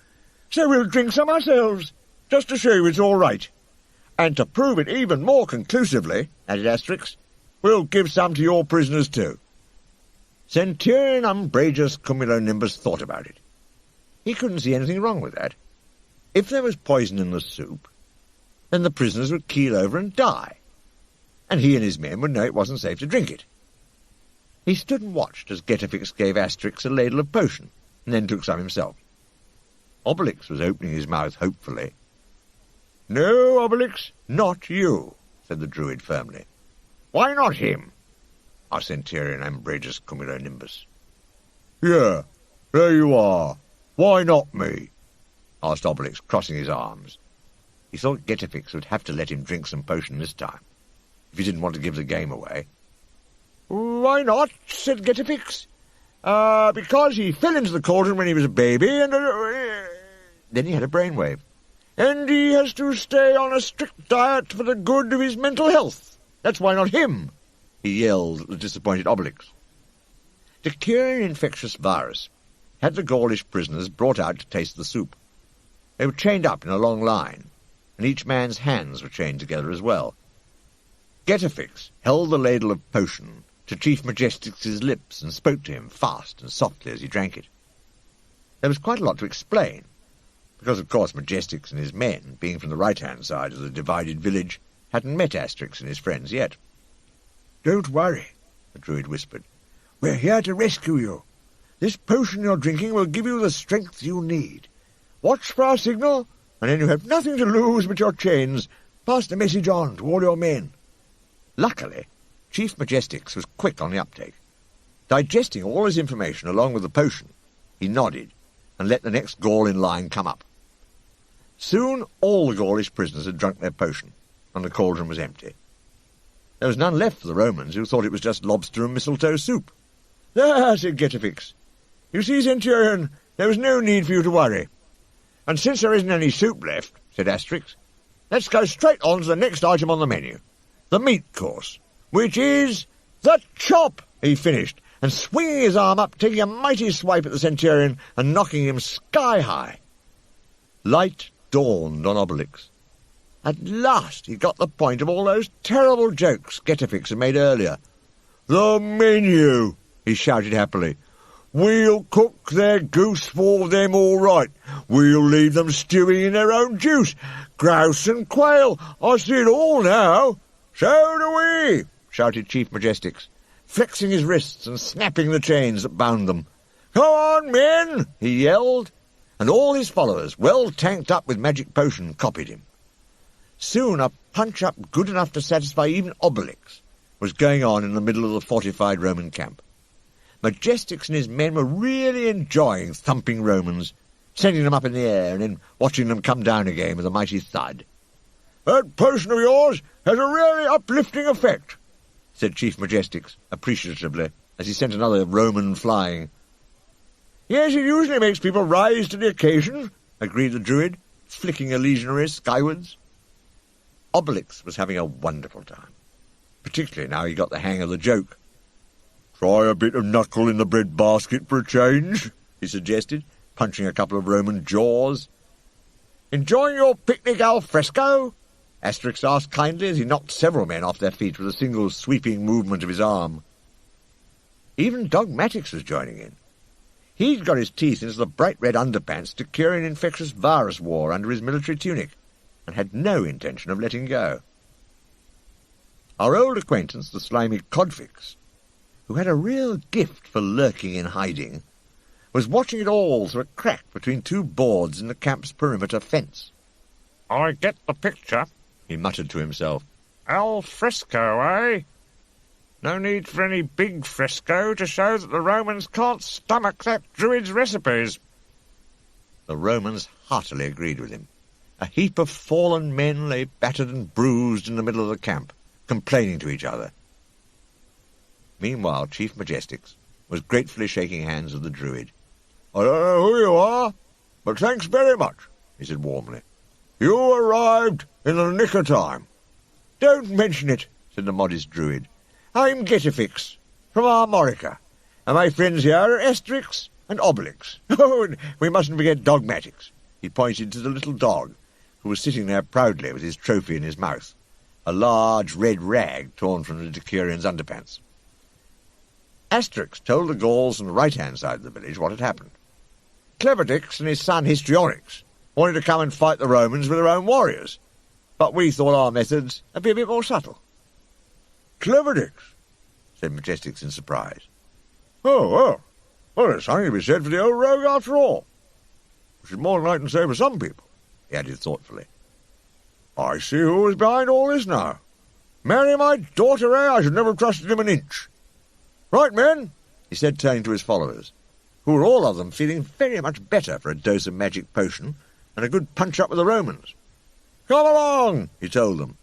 So we'll drink some ourselves, just to show you it's all right. And to prove it even more conclusively," added Asterix, "we'll give some to your prisoners too." Centurion Umbrageous Cumulonimbus thought about it. He couldn't see anything wrong with that. If there was poison in the soup, then the prisoners would keel over and die, and he and his men would know it wasn't safe to drink it. He stood and watched as Getafix gave Asterix a ladle of potion, and then took some himself. Obelix was opening his mouth hopefully. "No, Obelix, not you," said the Druid firmly. "Why not him?" asked Centurion Umbrageous Cumulonimbus. "Yeah, there you are. Why not me?" asked Obelix, crossing his arms. He thought Getafix would have to let him drink some potion this time, if he didn't want to give the game away. "Why not?" said Getafix. "Because he fell into the cauldron when he was a baby, and..." Then he had a brainwave. "And he has to stay on a strict diet for the good of his mental health. That's why not him," he yelled at the disappointed Obelix. To cure an infectious virus, had the Gaulish prisoners brought out to taste the soup. They were chained up in a long line, and each man's hands were chained together as well. Getafix held the ladle of potion to Chief Majestix's lips and spoke to him fast and softly as he drank it. There was quite a lot to explain, because of course Majestix and his men, being from the right-hand side of the divided village, hadn't met Asterix and his friends yet. "Don't worry," the Druid whispered. "We're here to rescue you. This potion you're drinking will give you the strength you need. Watch for our signal, and then you have nothing to lose but your chains. Pass the message on to all your men." Luckily, Chief Majestix was quick on the uptake. Digesting all his information along with the potion, he nodded and let the next Gaul in line come up. Soon all the Gaulish prisoners had drunk their potion, and the cauldron was empty. There was none left for the Romans, who thought it was just lobster and mistletoe soup. "There," said Getafix. "You see, Centurion, there was no need for you to worry. And since there isn't any soup left," said Asterix, "let's go straight on to the next item on the menu, the meat course, which is the chop," he finished, and swinging his arm up, taking a mighty swipe at the Centurion and knocking him sky high. Light dawned on Obelix. At last he got the point of all those terrible jokes Getafix had made earlier. "The menu," he shouted happily. "We'll cook their goose for them all right. We'll leave them stewing in their own juice. Grouse and quail, I see it all now." "So do we," shouted Chief Majestix, flexing his wrists and snapping the chains that bound them. "Come on, men," he yelled. and all his followers, well tanked up with magic potion, copied him. Soon a punch-up good enough to satisfy even Obelix was going on in the middle of the fortified Roman camp. Majestix and his men were really enjoying thumping Romans, sending them up in the air and then watching them come down again with a mighty thud. "That potion of yours has a really uplifting effect," said Chief Majestix appreciatively as he sent another Roman flying. "Yes, it usually makes people rise to the occasion," agreed the Druid, flicking a legionary skywards. Obelix was having a wonderful time, particularly now he got the hang of the joke. "Try a bit of knuckle in the bread basket for a change," he suggested, punching a couple of Roman jaws. "Enjoying your picnic al fresco?" Asterix asked kindly as he knocked several men off their feet with a single sweeping movement of his arm. Even Dogmatix was joining in. He'd got his teeth into the bright red underpants to cure an infectious virus war under his military tunic, and had no intention of letting go. Our old acquaintance, the slimy Codfix, who had a real gift for lurking in hiding, was watching it all through a crack between two boards in the camp's perimeter fence. "I get the picture," he muttered to himself. "Al fresco, eh? No need for any big fresco to show that the Romans can't stomach that Druid's recipes." The Romans heartily agreed with him. A heap of fallen men lay battered and bruised in the middle of the camp, complaining to each other. Meanwhile, Chief Majestix was gratefully shaking hands with the Druid. "I don't know who you are, but thanks very much," he said warmly. "You arrived in the nick of time." "Don't mention it," said the modest Druid. "I'm Getafix, from Armorica, and my friends here are Asterix and Obelix. Oh, and we mustn't forget Dogmatix." He pointed to the little dog, who was sitting there proudly with his trophy in his mouth, a large red rag torn from the Decurions' underpants. Asterix told the Gauls on the right-hand side of the village what had happened. Cleverdix and his son Histrionix wanted to come and fight the Romans with their own warriors, but we thought our methods would be a bit more subtle. "Cleverdix?" said Majestix in surprise. "Oh, well, there's something to be said for the old rogue after all. Which is more than I can say for some people," he added thoughtfully. "I see who is behind all this now. Marry my daughter, I should never have trusted him an inch. Right, men," he said, turning to his followers, who were all of them feeling very much better for a dose of magic potion and a good punch-up with the Romans. "Come along," he told them.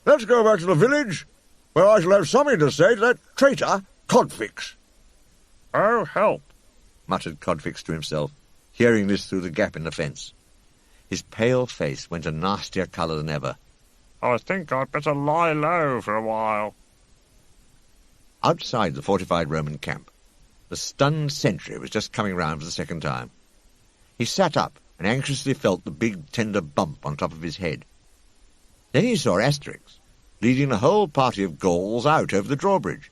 "Let's go back to the village, where I shall have something to say to that traitor, Codfix." "Oh, help," muttered Codfix to himself, hearing this through the gap in the fence. His pale face went a nastier colour than ever. "I think I'd better lie low for a while." Outside the fortified Roman camp, the stunned sentry was just coming round for the second time. He sat up and anxiously felt the big tender bump on top of his head. Then he saw Asterix, leading the whole party of Gauls out over the drawbridge.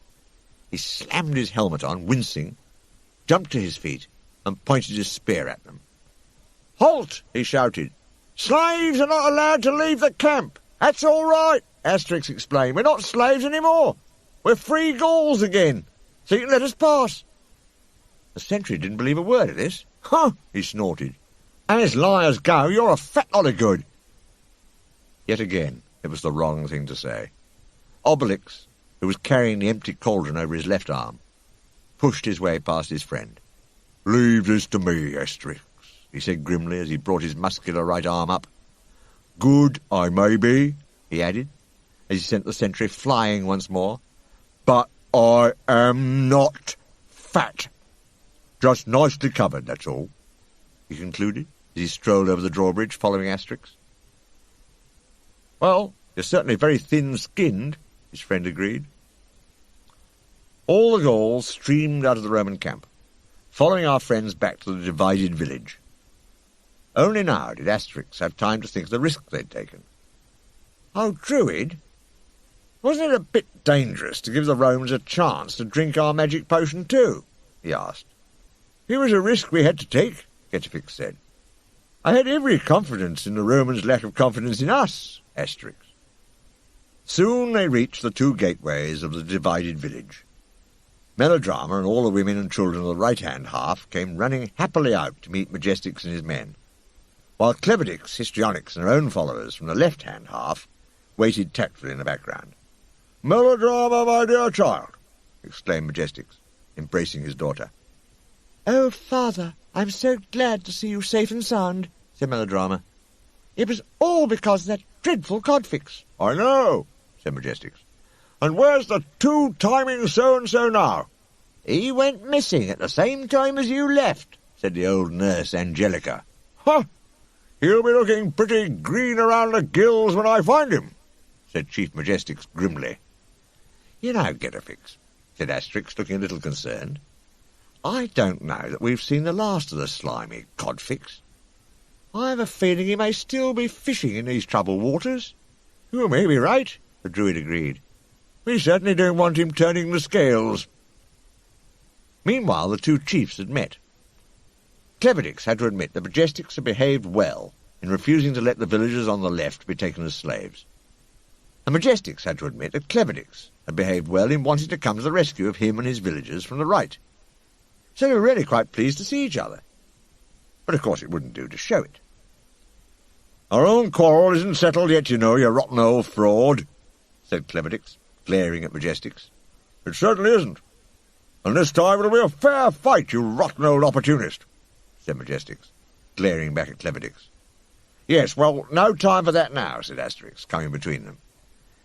He slammed his helmet on, wincing, jumped to his feet, and pointed his spear at them. "Halt!" he shouted. "Slaves are not allowed to leave the camp." "That's all right," Asterix explained. "We're not slaves any more. We're free Gauls again, so you can let us pass." The sentry didn't believe a word of this. "Huh!" he snorted. "As liars go, you're a fat lot of good." Yet again, it was the wrong thing to say. Obelix, who was carrying the empty cauldron over his left arm, pushed his way past his friend. "Leave this to me, Asterix," he said grimly as he brought his muscular right arm up. "Good I may be," he added, as he sent the sentry flying once more, "but I am not fat. Just nicely covered, that's all," he concluded, as he strolled over the drawbridge following Asterix. "Well, you're certainly very thin-skinned," his friend agreed. All the Gauls streamed out of the Roman camp, following our friends back to the divided village. Only now did Asterix have time to think of the risk they'd taken. "Oh, Druid, wasn't it a bit dangerous to give the Romans a chance to drink our magic potion too?" he asked. "It was a risk we had to take," Getafix said. "I had every confidence in the Romans' lack of confidence in us, Asterix." Soon they reached the two gateways of the divided village. Melodrama and all the women and children of the right-hand half came running happily out to meet Majestix and his men, while Codfix, Histrionix, and her own followers from the left-hand half waited tactfully in the background. "Melodrama, my dear child!" exclaimed Majestix, embracing his daughter. "Oh, Father, I'm so glad to see you safe and sound," said Melodrama. "It was all because of that dreadful Codfix." "I know," said Majestix. "And where's the two-timing so-and-so now?" "He went missing at the same time as you left," said the old nurse Angelica. "Huh! He'll be looking pretty green around the gills when I find him," said Chief Majestix grimly. "You know, Getafix," said Asterix, looking a little concerned, "I don't know that we've seen the last of the slimy Codfix. I have a feeling he may still be fishing in these troubled waters." "You may be right," the Druid agreed. "We certainly don't want him turning the scales." Meanwhile, the two chiefs had met. Codfix had to admit that Majestix had behaved well in refusing to let the villagers on the left be taken as slaves. And Majestix had to admit that Codfix had behaved well in wanting to come to the rescue of him and his villagers from the right. So they were really quite pleased to see each other. But of course it wouldn't do to show it. "Our own quarrel isn't settled yet, you know, you rotten old fraud," said Codfix, glaring at Majestix. "It certainly isn't. And this time it'll be a fair fight, you rotten old opportunist," said Majestix, glaring back at Codfix. "Yes, well, no time for that now," said Asterix, coming between them.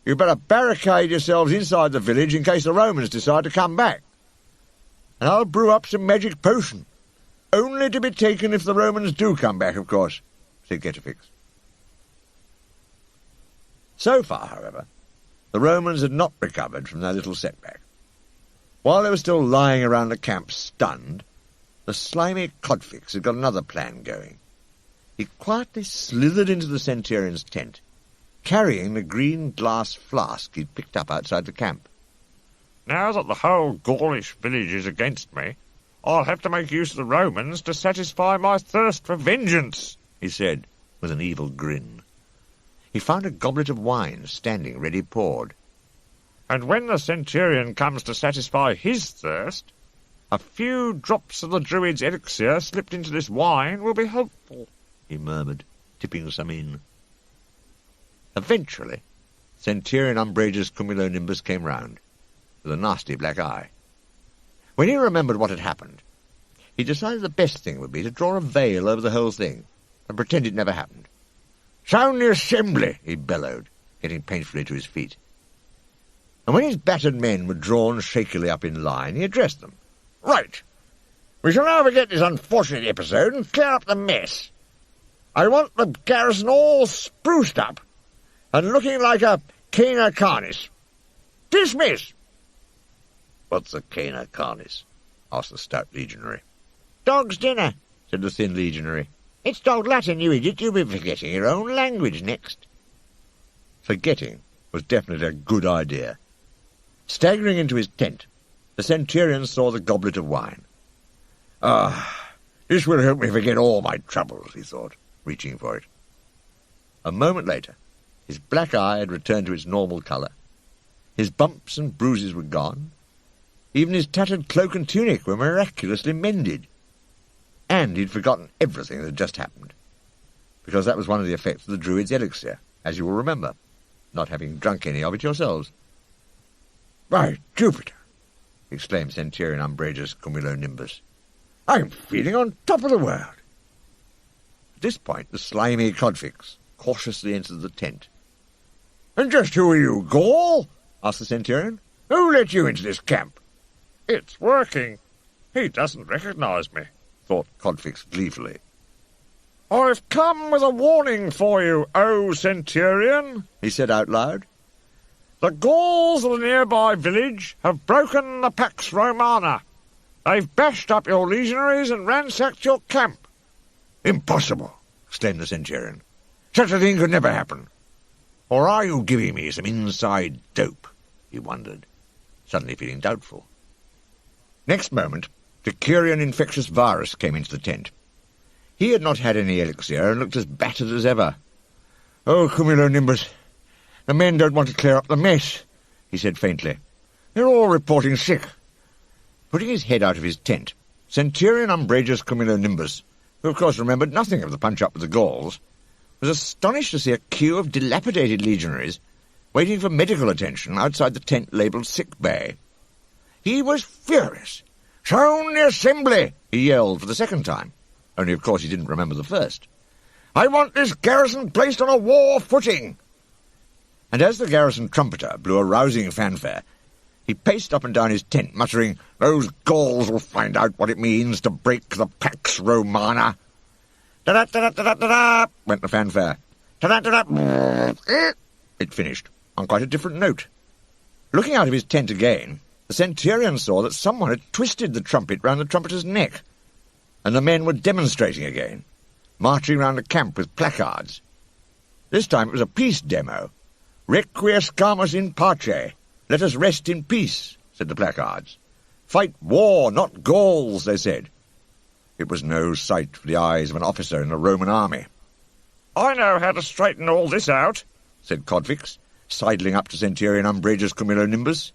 "You'd better barricade yourselves inside the village in case the Romans decide to come back. And I'll brew up some magic potion, only to be taken if the Romans do come back, of course," said Getafix. So far, however, the Romans had not recovered from their little setback. While they were still lying around the camp stunned, the slimy Codfix had got another plan going. He quietly slithered into the centurion's tent, carrying the green glass flask he'd picked up outside the camp. "Now that the whole Gaulish village is against me, I'll have to make use of the Romans to satisfy my thirst for vengeance," he said, with an evil grin. He found a goblet of wine standing ready poured. "And when the centurion comes to satisfy his thirst, a few drops of the Druid's elixir slipped into this wine will be helpful," he murmured, tipping some in. Eventually, Centurion Umbrageous Cumulonimbus came round, with a nasty black eye. When he remembered what had happened, he decided the best thing would be to draw a veil over the whole thing, and pretend it never happened. "Sound the assembly!" he bellowed, getting painfully to his feet. And when his battered men were drawn shakily up in line, he addressed them. "Right. We shall now forget this unfortunate episode and clear up the mess. I want the garrison all spruced up and looking like a Cana Carnis. Dismiss!" "What's a Cana Carnis?" asked the stout legionary. "Dog's dinner," said the thin legionary. "It's dog Latin, you idiot. You'll be forgetting your own language next." Forgetting was definitely a good idea. Staggering into his tent, the centurion saw the goblet of wine. This will help me forget all my troubles," he thought, reaching for it. A moment later, his black eye had returned to its normal colour. His bumps and bruises were gone. Even his tattered cloak and tunic were miraculously mended. And he'd forgotten everything that had just happened, because that was one of the effects of the Druid's elixir, as you will remember, not having drunk any of it yourselves. "By Jupiter!" exclaimed Centurion Umbrageous Cumulonimbus. "I'm feeling on top of the world." At this point, the slimy Codfix cautiously entered the tent. "And just who are you, Gaul?" asked the centurion. "Who let you into this camp?" "It's working. He doesn't recognize me," thought Codfix gleefully. "I've come with a warning for you, O Centurion," he said out loud. "The Gauls of the nearby village have broken the Pax Romana. They've bashed up your legionaries and ransacked your camp." "Impossible!" exclaimed the centurion. "Such a thing could never happen. Or are you giving me some inside dope?" he wondered, suddenly feeling doubtful. Next moment, the Curian infectious virus came into the tent. He had not had any elixir and looked as battered as ever. "Oh, Cumulonimbus, the men don't want to clear up the mess," he said faintly. "They're all reporting sick. Putting his head out of his tent, Centurion Umbrageous Cumulonimbus, who of course remembered nothing of the punch-up with the Gauls, was astonished to see a queue of dilapidated legionaries waiting for medical attention outside the tent labelled sick bay. He was furious. "Sound the assembly!" he yelled for the second time, only of course he didn't remember the first. "I want this garrison placed on a war footing!" And as the garrison trumpeter blew a rousing fanfare, he paced up and down his tent, muttering, "Those Gauls will find out what it means to break the Pax Romana." Da-da-da-da-da-da-da, went the fanfare. Da-da-da-da, it finished, on quite a different note. Looking out of his tent again, the centurion saw that someone had twisted the trumpet round the trumpeter's neck, and the men were demonstrating again, marching round the camp with placards. This time it was a peace demo. "Requiescamus in pace. Let us rest in peace," said the placards. "Fight war, not Gauls," they said. It was no sight for the eyes of an officer in the Roman army. "I know how to straighten all this out," said Codfix, sidling up to Centurion Umbrageous Cumulonimbus.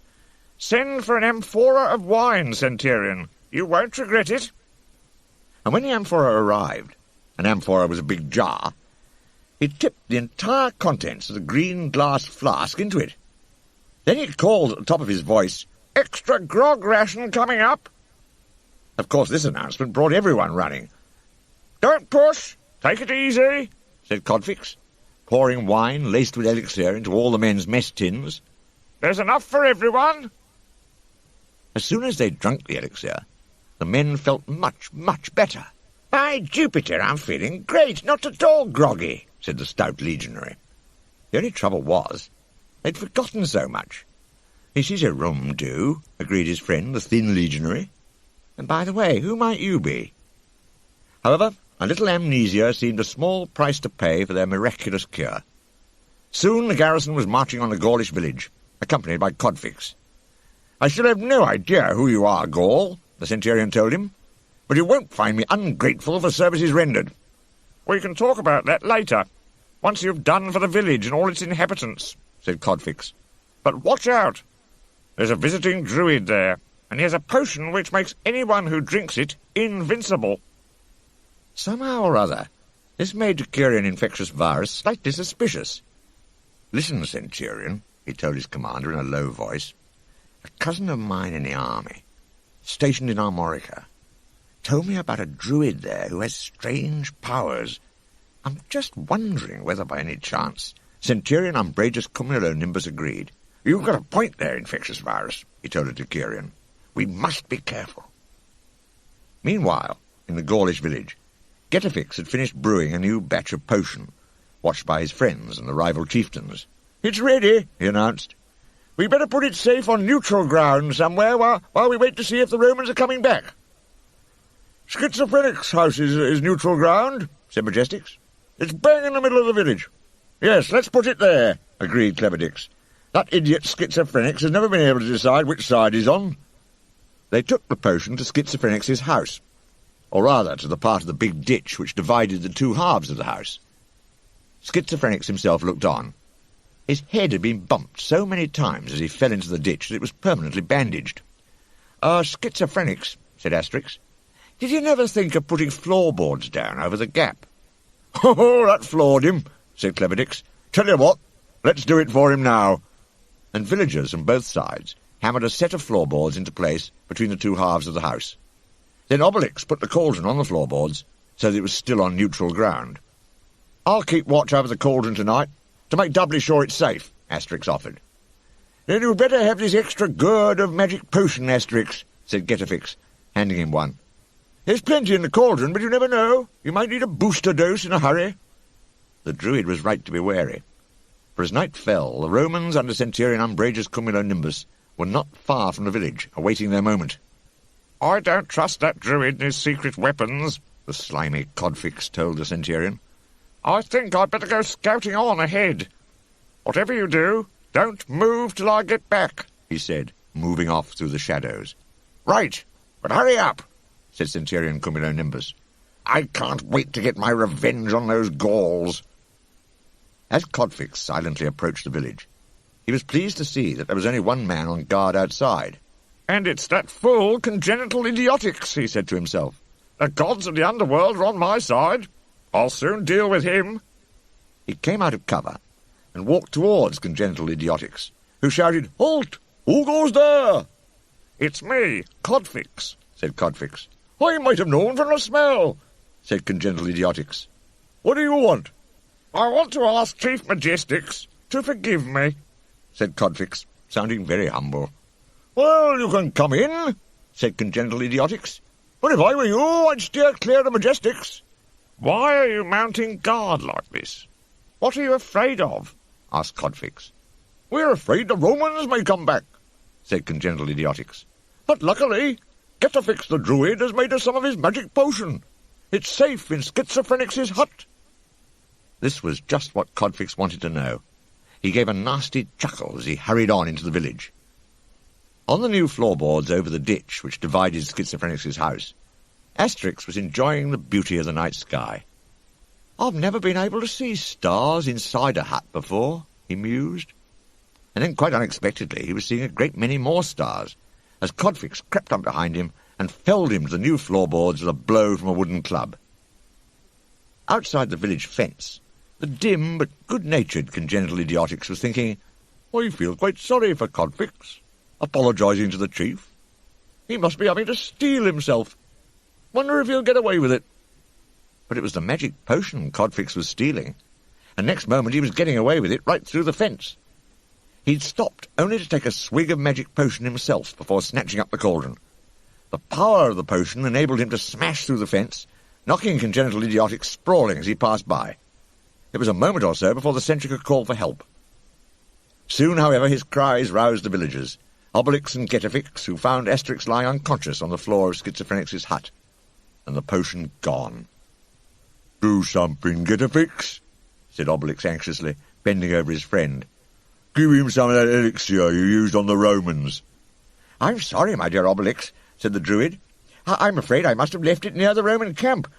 "Send for an amphora of wine, Centurion. You won't regret it." And when the amphora arrived, an amphora was a big jar, he tipped the entire contents of the green glass flask into it. Then he called at the top of his voice, "Extra grog ration coming up!" Of course this announcement brought everyone running. "Don't push! Take it easy!" said Codfix, pouring wine laced with elixir into all the men's mess tins. "There's enough for everyone!" As soon as they'd drunk the elixir, the men felt much, much better. "By Jupiter, I'm feeling great, not at all groggy," said the stout legionary. The only trouble was, they'd forgotten so much. "This is a rum do," agreed his friend, the thin legionary. "And by the way, who might you be?" However, a little amnesia seemed a small price to pay for their miraculous cure. Soon the garrison was marching on the Gaulish village, accompanied by Codfix. "I shall have no idea who you are, Gaul," the centurion told him, "but you won't find me ungrateful for services rendered." "We can talk about that later, once you've done for the village and all its inhabitants," said Codfix. "But watch out! There's a visiting druid there, and he has a potion which makes anyone who drinks it invincible." Somehow or other, this made to cure an infectious virus slightly suspicious. "Listen, Centurion," he told his commander in a low voice. "A cousin of mine in the army, stationed in Armorica, told me about a druid there who has strange powers. I'm just wondering whether by any chance..." Centurion Umbrageous Cumulonimbus agreed. "You've got a point there, infectious virus," he told the Decurion. "We must be careful." Meanwhile, in the Gaulish village, Getafix had finished brewing a new batch of potion, watched by his friends and the rival chieftains. "It's ready," he announced. "We better put it safe on neutral ground somewhere while we wait to see if the Romans are coming back." "Schizophrenic's house is neutral ground," said Majestix. "It's bang in the middle of the village." "Yes, let's put it there," agreed Cleverdix. "That idiot Schizophrenics has never been able to decide which side he's on." They took the potion to Schizophrenics' house, or rather to the part of the big ditch which divided the two halves of the house. Schizophrenics himself looked on. His head had been bumped so many times as he fell into the ditch that it was permanently bandaged. "Schizophrenics," said Asterix, "did you never think of putting floorboards down over the gap?" "Oh, that floored him," said Cleverdix. "Tell you what, let's do it for him now." And villagers on both sides hammered a set of floorboards into place between the two halves of the house. Then Obelix put the cauldron on the floorboards, so that it was still on neutral ground. "I'll keep watch over the cauldron tonight, to make doubly sure it's safe," Asterix offered. "Then you'd better have this extra gourd of magic potion, Asterix," said Getafix, handing him one. "There's plenty in the cauldron, but you never know. You might need a booster dose in a hurry." The druid was right to be wary, for as night fell, the Romans under Centurion Umbrageous Cumulonimbus were not far from the village, awaiting their moment. "I don't trust that druid and his secret weapons," the slimy Codfix told the centurion. "I think I'd better go scouting on ahead. Whatever you do, don't move till I get back," he said, moving off through the shadows. "Right, but hurry up," said Centurion Cumulonimbus. "I can't wait to get my revenge on those Gauls." As Codfix silently approached the village, he was pleased to see that there was only one man on guard outside. And it's that fool Congenital Idiotics, he said to himself. The gods of the underworld are on my side. I'll soon deal with him. He came out of cover and walked towards Congenital Idiotics, who shouted, "Halt! Who goes there?" It's me, Codfix, said Codfix. I might have known from the smell, said Congenital Idiotics. What do you want? I want to ask Chief Majestics to forgive me, said Codfix, sounding very humble. Well, you can come in, said Congenital Idiotics. But if I were you, I'd steer clear of the Majestics. Why are you mounting guard like this? What are you afraid of? asked Codfix. We're afraid the Romans may come back, said Congenital Idiotics. But luckily, Getafix the Druid has made us some of his magic potion. It's safe in Schizophrenics' hut. This was just what Codfix wanted to know. He gave a nasty chuckle as he hurried on into the village. On the new floorboards over the ditch which divided Schizophrenics' house, Asterix was enjoying the beauty of the night sky. "I've never been able to see stars inside a hut before," he mused. And then, quite unexpectedly, he was seeing a great many more stars, as Codfix crept up behind him and felled him to the new floorboards with a blow from a wooden club. Outside the village fence, the dim but good-natured Congenital Idiotics was thinking, "I feel quite sorry for Codfix, apologising to the chief. He must be having to steel himself. Wonder if he'll get away with it." But it was the magic potion Codfix was stealing, and next moment he was getting away with it right through the fence. He'd stopped only to take a swig of magic potion himself before snatching up the cauldron. The power of the potion enabled him to smash through the fence, knocking Congenital Idiotics sprawling as he passed by. It was a moment or so before the sentry could call for help. Soon, however, his cries roused the villagers, Obelix and Getafix, who found Asterix lying unconscious on the floor of Schizophrenics' hut, and the potion gone. "Do something, Getafix," said Obelix anxiously, bending over his friend. "Give him some of that elixir you used on the Romans." "I'm sorry, my dear Obelix," said the Druid. "I'm afraid I must have left it near the Roman camp.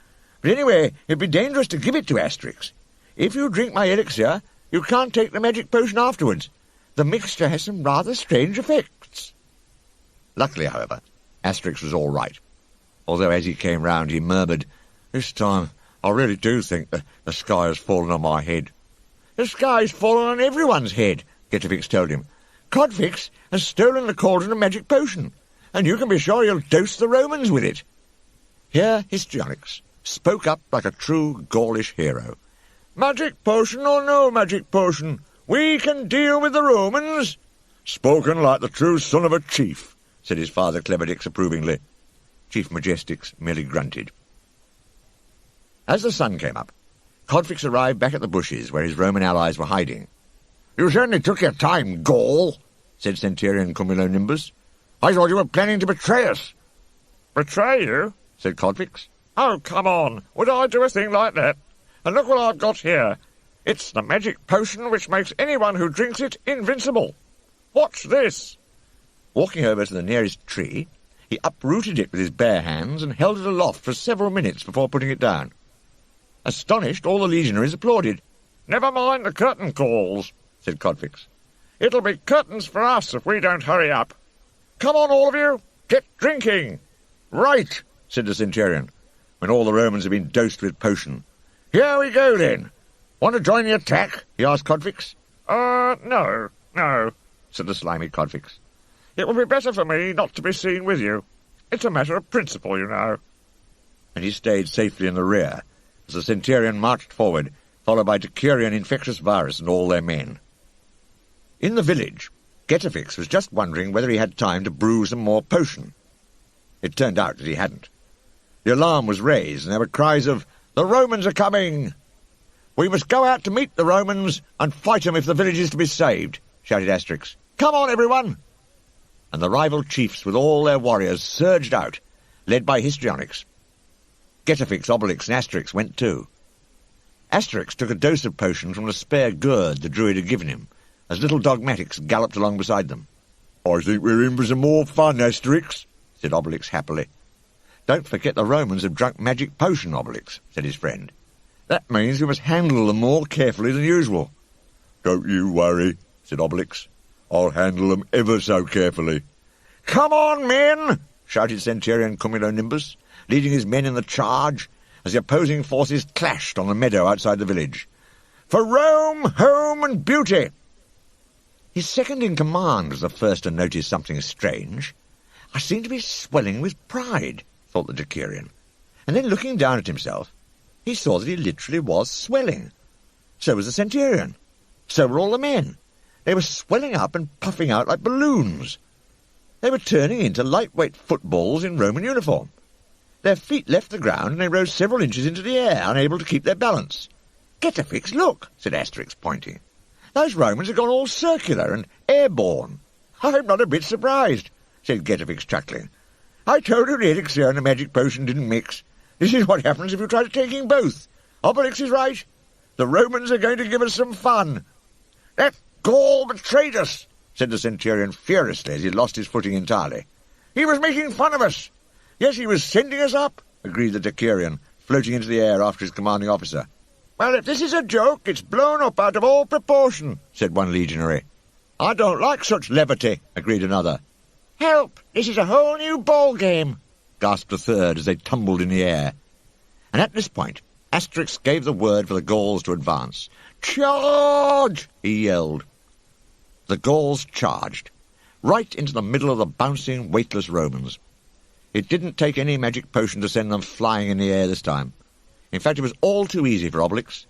But anyway, it'd be dangerous to give it to Asterix. If you drink my elixir, you can't take the magic potion afterwards. The mixture has some rather strange effects." Luckily, however, Asterix was all right, although as he came round he murmured, "This time I really do think that the sky has fallen on my head." "The sky's fallen on everyone's head," Getafix told him. "Codfix has stolen the cauldron of magic potion, and you can be sure he'll dose the Romans with it." Here Histrionix spoke up like a true Gaulish hero. "Magic potion or no magic potion, we can deal with the Romans." "Spoken like the true son of a chief," said his father Cleverdix approvingly. Chief Majestics merely grunted. As the sun came up, Codfix arrived back at the bushes where his Roman allies were hiding. "You certainly took your time, Gaul," said Centurion Cumulonimbus. "I thought you were planning to betray us." "Betray you?" said Codfix. "Oh, come on. Would I do a thing like that? And look what I've got here. It's the magic potion which makes anyone who drinks it invincible. Watch this." Walking over to the nearest tree, he uprooted it with his bare hands and held it aloft for several minutes before putting it down. Astonished, all the legionaries applauded. "Never mind the curtain calls," said Codfix. "It'll be curtains for us if we don't hurry up. Come on, all of you, get drinking." "Right," said the Centurion, when all the Romans had been dosed with potion. "Here we go, then. Want to join the attack?" he asked Codfix. No, said the slimy Codfix. "It would be better for me not to be seen with you. It's a matter of principle, you know." And he stayed safely in the rear, as the Centurion marched forward, followed by Decurion Infectious Virus and all their men. In the village, Getafix was just wondering whether he had time to brew some more potion. It turned out that he hadn't. The alarm was raised, and there were cries of, "The Romans are coming!" "We must go out to meet the Romans and fight them if the village is to be saved," shouted Asterix. "Come on, everyone!" And the rival chiefs with all their warriors surged out, led by Histrionix. Getafix, Obelix, and Asterix went too. Asterix took a dose of potion from the spare gourd the Druid had given him, as little Dogmatix galloped along beside them. "I think we're in for some more fun, Asterix," said Obelix happily. "Don't forget the Romans have drunk magic potion, Obelix," said his friend. "That means we must handle them more carefully than usual." "Don't you worry," said Obelix. "I'll handle them ever so carefully. "Come on, men!" shouted Centurion Cumulonimbus, leading his men in the charge as the opposing forces clashed on the meadow outside the village. "For Rome, home, and beauty!" His second-in-command was the first to notice something strange. "I seem to be swelling with pride," thought the Decurion, and then looking down at himself, he saw that he literally was swelling. So was the Centurion. So were all the men. They were swelling up and puffing out like balloons. They were turning into lightweight footballs in Roman uniform. Their feet left the ground, and they rose several inches into the air, unable to keep their balance. "Getafix, look," said Asterix, pointing. "Those Romans have gone all circular and airborne." "I'm not a bit surprised," said Getafix, chuckling. "I told you the elixir and the magic potion didn't mix. This is what happens if you try to take both. Obelix is right. The Romans are going to give us some fun." "That Gaul betrayed us," said the Centurion furiously as he lost his footing entirely. "He was making fun of us." "Yes, he was sending us up," agreed the Decurion, floating into the air after his commanding officer. "Well, if this is a joke, it's blown up out of all proportion," said one legionary. "I don't like such levity," agreed another. "Help! This is a whole new ball game," gasped a third as they tumbled in the air. And at this point, Asterix gave the word for the Gauls to advance. "Charge!" he yelled. The Gauls charged, right into the middle of the bouncing, weightless Romans. It didn't take any magic potion to send them flying in the air this time. In fact, it was all too easy for Obelix.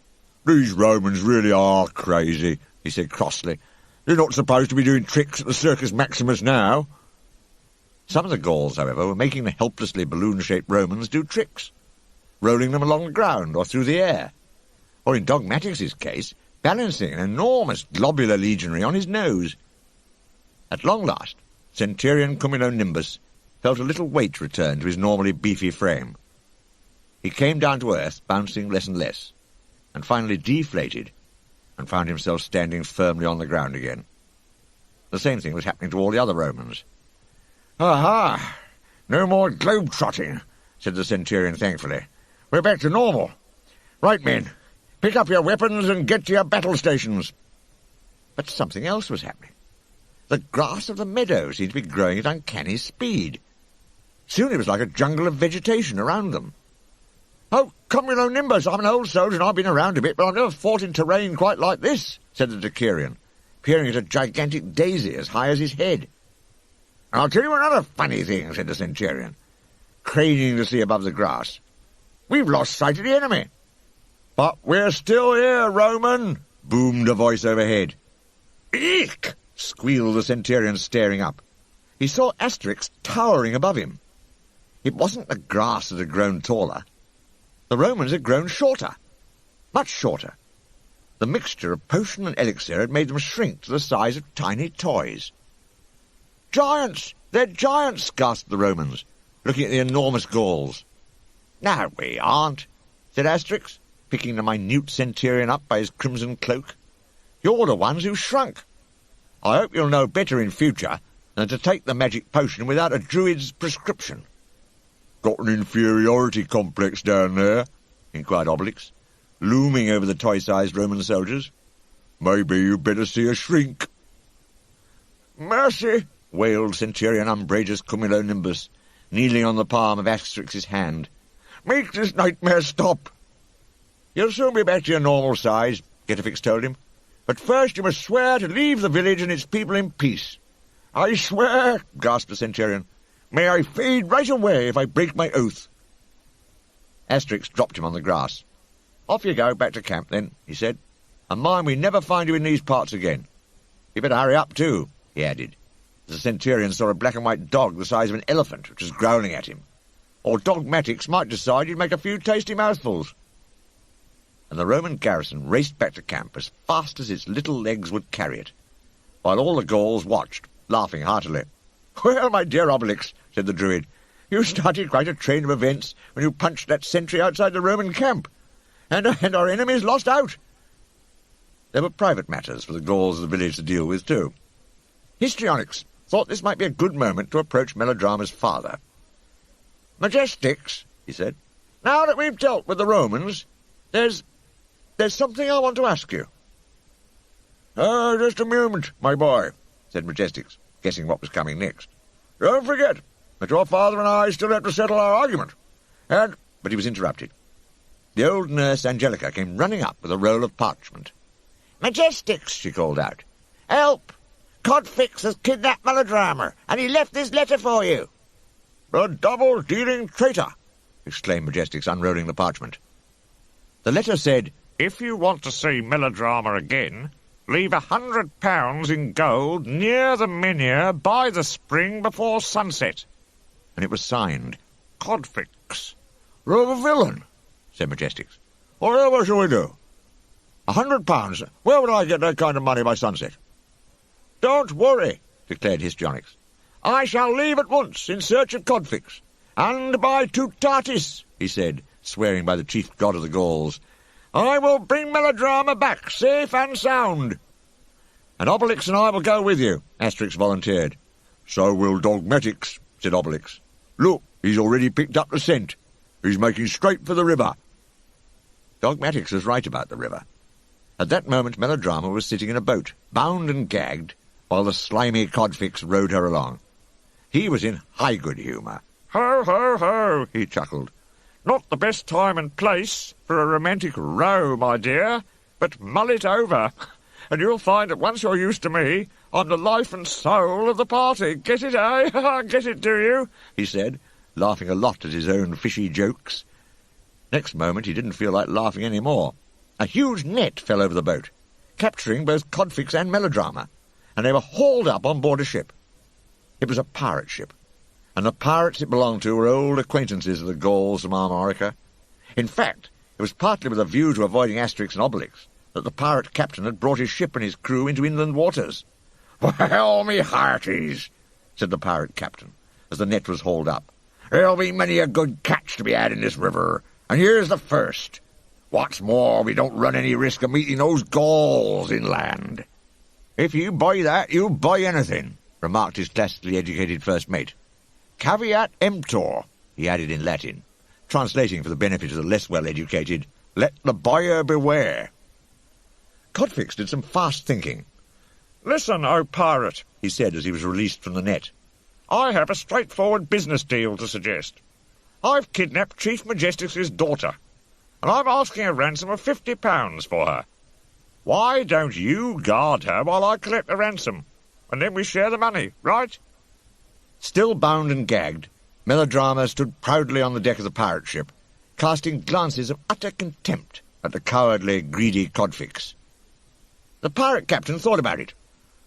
"These Romans really are crazy," he said crossly. "They're not supposed to be doing tricks at the Circus Maximus now." Some of the Gauls, however, were making the helplessly balloon-shaped Romans do tricks, rolling them along the ground or through the air, or in Dogmatix's case, balancing an enormous globular legionary on his nose. At long last, Centurion Cumulonimbus felt a little weight return to his normally beefy frame. He came down to earth, bouncing less and less, and finally deflated, and found himself standing firmly on the ground again. The same thing was happening to all the other Romans. "Aha! No more globe-trotting," said the Centurion thankfully. "We're back to normal. Right, men, pick up your weapons and get to your battle stations." But something else was happening. The grass of the meadow seemed to be growing at uncanny speed. Soon it was like a jungle of vegetation around them. "Oh, Cumulonimbus, I'm an old soldier and I've been around a bit, but I've never fought in terrain quite like this," said the Decurion, peering at a gigantic daisy as high as his head. "And I'll tell you another funny thing," said the Centurion, craning to see above the grass. "We've lost sight of the enemy." "But we're still here, Roman," boomed a voice overhead. "Eek!" squealed the Centurion, staring up. He saw Asterix towering above him. It wasn't the grass that had grown taller. The Romans had grown shorter, much shorter. The mixture of potion and elixir had made them shrink to the size of tiny toys. "Giants! They're giants!" gasped the Romans, looking at the enormous Gauls. "No, we aren't," said Asterix, picking the minute Centurion up by his crimson cloak. "You're the ones who shrunk. I hope you'll know better in future than to take the magic potion without a druid's prescription." "Got an inferiority complex down there?" inquired Obelix, looming over the toy-sized Roman soldiers. "Maybe you'd better see a shrink." "Mercy!" wailed Centurion Umbrageous Cumulonimbus, kneeling on the palm of Asterix's hand. "Make this nightmare stop." "You'll soon be back to your normal size," Getafix told him. "But first you must swear to leave the village and its people in peace." "I swear," gasped the Centurion. "May I fade right away if I break my oath." Asterix dropped him on the grass. "Off you go, back to camp, then," he said. "And mind we never find you in these parts again. You better hurry up, too," he added. The Centurion saw a black and white dog the size of an elephant which was growling at him. Or Dogmatix might decide he'd make a few tasty mouthfuls. And the Roman garrison raced back to camp as fast as its little legs would carry it, while all the Gauls watched, laughing heartily. "Well, my dear Obelix," said the Druid, "you started quite a train of events when you punched that sentry outside the Roman camp, and our enemies lost out." There were private matters for the Gauls of the village to deal with, too. Histrionix thought this might be a good moment to approach Melodrama's father. "Majestix," he said, "now that we've dealt with the Romans, there's something I want to ask you." "Just a moment, my boy," said Majestix, guessing what was coming next. Don't forget that your father and I still have to settle our argument. And—" But he was interrupted. The old nurse Angelica came running up with a roll of parchment. "Majestics," she called out. "Help! Codfix has kidnapped Melodrama, and he left this letter for you." "The double-dealing traitor!" exclaimed Majestics, unrolling the parchment. The letter said, If you want to see Melodrama again, leave £100 in gold near the menhir by the spring before sunset. and it was signed. Codfix. "You're a villain," said Majestics. "Whatever shall we do? £100? Where would I get that kind of money by sunset?" "Don't worry," declared Histrionix. "I shall leave at once in search of Codfix. And by Tutatis," he said, swearing by the chief god of the Gauls, "I will bring Melodrama back safe and sound." "And Obelix and I will go with you," Asterix volunteered. "So will Dogmatics," said Obelix. "Look, he's already picked up the scent. He's making straight for the river." Dogmatics was right about the river. At that moment Melodrama was sitting in a boat, bound and gagged, while the slimy Codfix rowed her along. He was in high good humour. Ho, ho, ho, he chuckled. Not the best time and place for a romantic row, my dear, but mull it over, and you'll find that once you're used to me, I'm the life and soul of the party. Get it, eh? Get it, do you? He said, laughing a lot at his own fishy jokes. Next moment he didn't feel like laughing any more. A huge net fell over the boat, capturing both Codfix and Melodrama, and they were hauled up on board a ship. It was a pirate ship, and the pirates it belonged to were old acquaintances of the Gauls from Armorica. In fact, it was partly with a view to avoiding Asterix and Obelix that the pirate captain had brought his ship and his crew into inland waters. "Well, me hearties," said the pirate captain, as the net was hauled up, "there'll be many a good catch to be had in this river, and here's the first. What's more, we don't run any risk of meeting those Gauls inland." "If you buy that, you buy anything," remarked his classically educated first mate. "Caveat emptor," he added in Latin, translating for the benefit of the less well-educated, "let the buyer beware." Codfix did some fast thinking. "Listen, O pirate," he said as he was released from the net. "I have a straightforward business deal to suggest. I've kidnapped Chief Majestics' daughter, and I'm asking a ransom of £50 for her. Why don't you guard her while I collect the ransom, and then we share the money, right?" Still bound and gagged, Melodrama stood proudly on the deck of the pirate ship, casting glances of utter contempt at the cowardly, greedy Codfix. The pirate captain thought about it.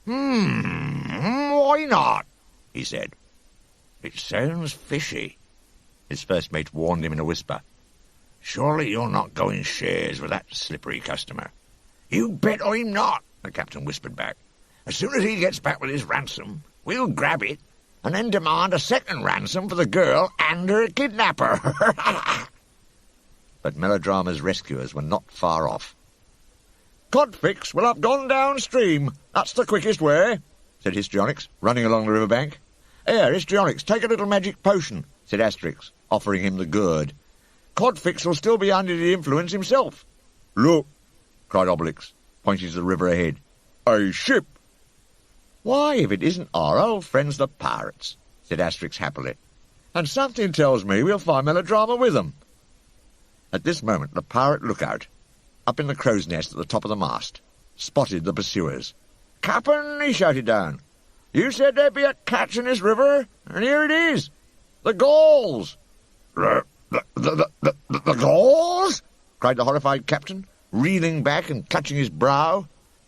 Why not?" he said. "It sounds fishy." His first mate warned him in a whisper. "Surely you're not going shares with that slippery customer." "You bet I'm not," the captain whispered back. "As soon as he gets back with his ransom, we'll grab it, and then demand a second ransom for the girl and her kidnapper." But Melodrama's rescuers were not far off. "Codfix will have gone downstream. That's the quickest way," said Histrionix, running along the river bank. "Here, Histrionix, take a little magic potion," said Asterix, offering him the gourd. "Codfix will still be under the influence himself." "Look," cried Obelix, pointing to the river ahead. "A ship." "Why, if it isn't our old friends the pirates," said Asterix happily. "And something tells me we'll find Melodrama with them." At this moment the pirate lookout, up in the crow's nest at the top of the mast, spotted the pursuers. "Cap'n," he shouted down, "you said there'd be a catch in this river, and here it is. The Gauls." The Gauls?" cried the horrified captain, reeling back and clutching his brow.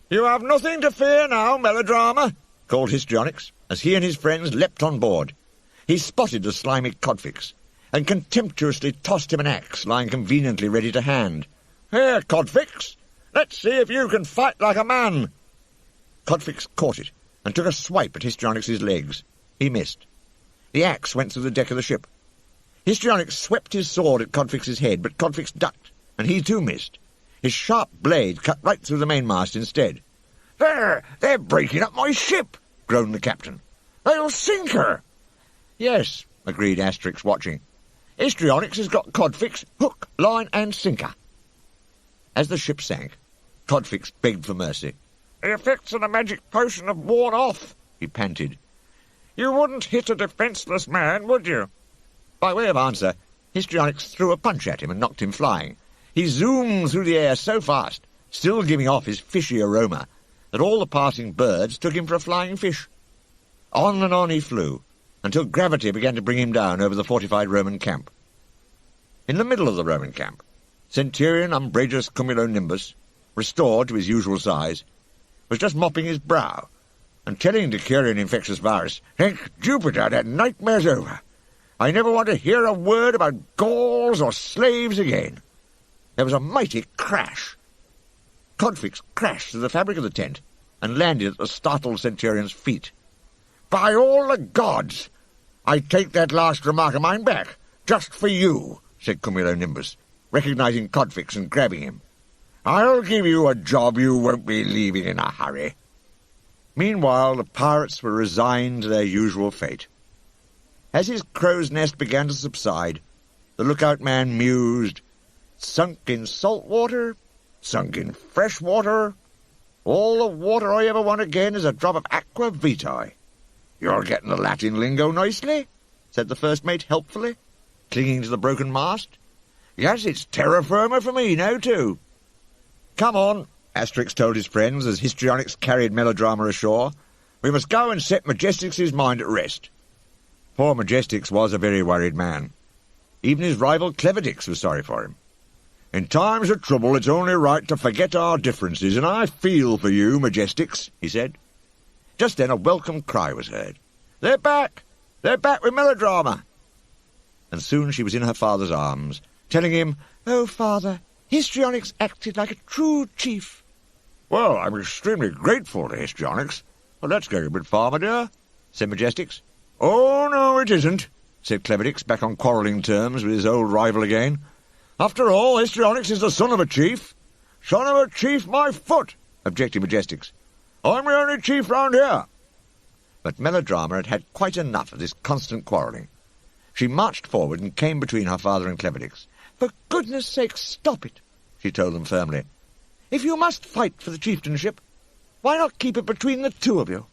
"You have nothing to fear now, Melodrama," called Histrionix, as he and his friends leapt on board. He spotted the slimy Codfix, and contemptuously tossed him an axe lying conveniently ready to hand. "Here, Codfix, let's see if you can fight like a man." Codfix caught it, and took a swipe at Histrionix's legs. He missed. The axe went through the deck of the ship. Histrionix swept his sword at Codfix's head, but Codfix ducked, and he too missed. His sharp blade cut right through the mainmast instead. They're breaking up my ship," groaned the captain. "They'll sink her." "Yes," agreed Asterix, watching. "Histrionix has got Codfix hook, line, and sinker." As the ship sank, Codfix begged for mercy. "The effects of the magic potion have worn off," he panted. You wouldn't hit a defenceless man, would you? By way of answer, Histrionix threw a punch at him and knocked him flying. He zoomed through the air so fast, still giving off his fishy aroma, that all the passing birds took him for a flying fish. On and on he flew, until gravity began to bring him down over the fortified Roman camp. In the middle of the Roman camp, Centurion Umbrageous Cumulonimbus, restored to his usual size, was just mopping his brow, and telling Decurion Infectious Virus, "Thank Jupiter, that nightmare's over. I never want to hear a word about Gauls or slaves again." There was a mighty crash. Codfix crashed through the fabric of the tent and landed at the startled Centurion's feet. "By all the gods! I take that last remark of mine back, just for you," said Cumulonimbus, recognizing Codfix and grabbing him. "I'll give you a job you won't be leaving in a hurry." Meanwhile, the pirates were resigned to their usual fate. As his crow's nest began to subside, the lookout man mused, "Sunk in salt water, sunk in fresh water. All the water I ever want again is a drop of aqua vitae." "You're getting the Latin lingo nicely," said the first mate helpfully, clinging to the broken mast. "Yes, it's terra firma for me now, too." "Come on," Asterix told his friends as Histrionix carried Melodrama ashore. "We must go and set Majestix's mind at rest." Poor Majestix was a very worried man. Even his rival Cleverdix was sorry for him. "In times of trouble it's only right to forget our differences, and I feel for you, Majestix," he said. Just then a welcome cry was heard. "They're back! They're back with Melodrama!" And soon she was in her father's arms, telling him, "Oh, father, Histrionix acted like a true chief." "Well, I'm extremely grateful to Histrionix. Well, that's going a bit far, my dear," said Majestix. "Oh, no, it isn't," said Cleverdix, back on quarrelling terms with his old rival again. "After all, Histrionix is the son of a chief." "Son of a chief, my foot!" objected Majestix. "I'm the only chief round here." But Melodrama had had quite enough of this constant quarrelling. She marched forward and came between her father and Cleverdix. "For goodness sake, stop it," she told them firmly. "If you must fight for the chieftainship, why not keep it between the two of you?"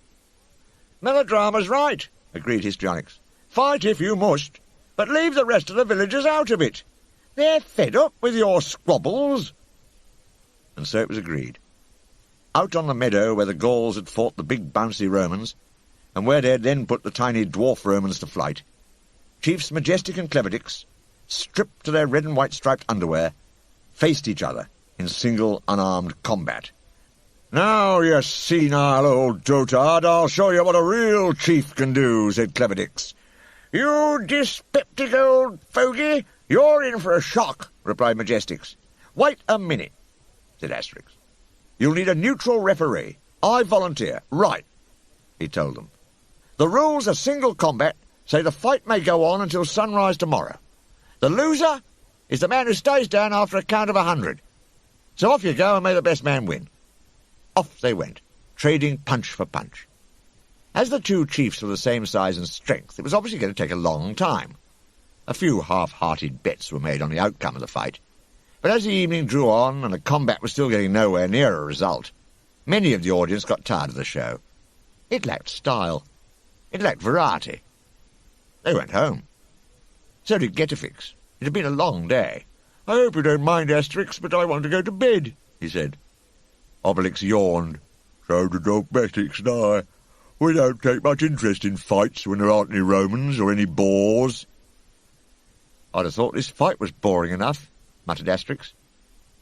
"Melodrama's right," agreed Histrionix. "Fight if you must, but leave the rest of the villagers out of it. They're fed up with your squabbles." And so it was agreed. Out on the meadow where the Gauls had fought the big bouncy Romans, and where they had then put the tiny dwarf Romans to flight, Chiefs Majestic and Cleverdix, stripped to their red and white striped underwear, faced each other in single unarmed combat. "Now, you senile old dotard, I'll show you what a real chief can do," said Cleverdix. "You dyspeptic old fogey, you're in for a shock," replied Majestix. "Wait a minute," said Asterix. "You'll need a neutral referee. I volunteer." "Right," he told them. "The rules of single combat say the fight may go on until sunrise tomorrow. The loser is the man who stays down after a count of 100. So off you go and may the best man win." Off they went, trading punch for punch. As the two chiefs were the same size and strength, it was obviously going to take a long time. A few half-hearted bets were made on the outcome of the fight, but as the evening drew on and the combat was still getting nowhere near a result, many of the audience got tired of the show. It lacked style. It lacked variety. They went home. So did Getafix. It had been a long day. "I hope you don't mind, Asterix, but I want to go to bed," he said. Obelix yawned. "So do dogmatics and I. We don't take much interest in fights when there aren't any Romans or any boars." "I'd have thought this fight was boring enough," muttered Asterix.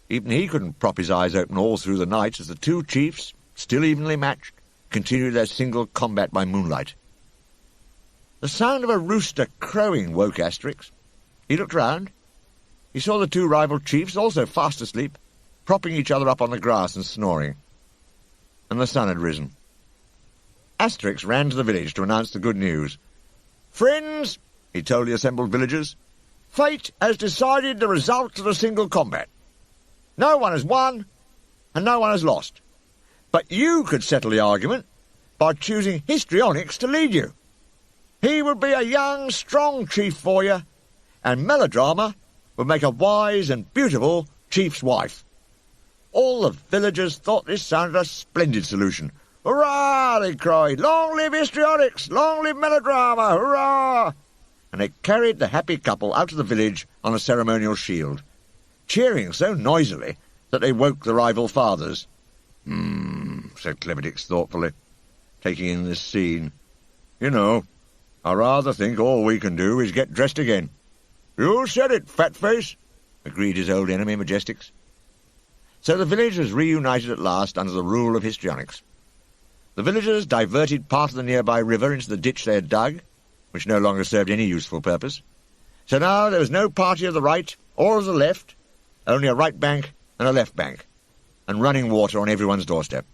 Even he couldn't prop his eyes open all through the night as the two chiefs, still evenly matched, continued their single combat by moonlight. The sound of a rooster crowing woke Asterix. He looked round. He saw the two rival chiefs, also fast asleep, propping each other up on the grass and snoring. And the sun had risen. Asterix ran to the village to announce the good news. "Friends," he told the assembled villagers, "fate has decided the result of the single combat. No one has won, and no one has lost. But you could settle the argument by choosing Histrionix to lead you. He would be a young, strong chief for you, and Melodrama would make a wise and beautiful chief's wife." All the villagers thought this sounded a splendid solution. "Hurrah!" they cried. "Long live Histrionix! Long live Melodrama! Hurrah!" And they carried the happy couple out of the village on a ceremonial shield, cheering so noisily that they woke the rival fathers. Said Cleverdix thoughtfully, taking in this scene. "You know, I rather think all we can do is get dressed again." "You said it, Fatface," agreed his old enemy, Majestix. So the village was reunited at last under the rule of Histrionix. The villagers diverted part of the nearby river into the ditch they had dug, which no longer served any useful purpose. So now there was no party of the right or of the left, only a right bank and a left bank, and running water on everyone's doorstep.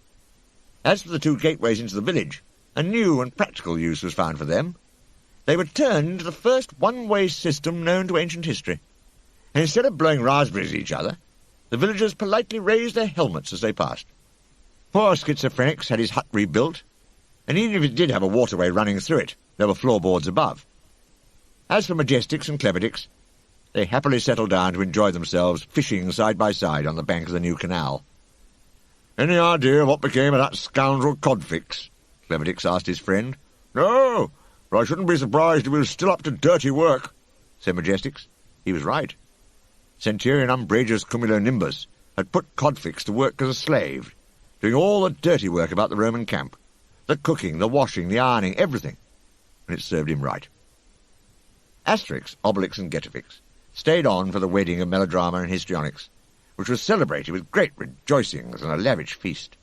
As for the two gateways into the village, a new and practical use was found for them. They were turned into the first one-way system known to ancient history, and instead of blowing raspberries at each other, the villagers politely raised their helmets as they passed. Poor Schizophrenics had his hut rebuilt, and even if it did have a waterway running through it, there were floorboards above. As for Majestix and Cleverdix, they happily settled down to enjoy themselves fishing side by side on the bank of the new canal. "Any idea what became of that scoundrel Codfix?" Cleverdix asked his friend. "No, but I shouldn't be surprised if he was still up to dirty work," said Majestix. He was right. Centurion Umbrageous Cumulonimbus had put Codfix to work as a slave, doing all the dirty work about the Roman camp, the cooking, the washing, the ironing, everything, and it served him right. Asterix, Obelix and Getafix stayed on for the wedding of Melodrama and Histrionix, which was celebrated with great rejoicings and a lavish feast.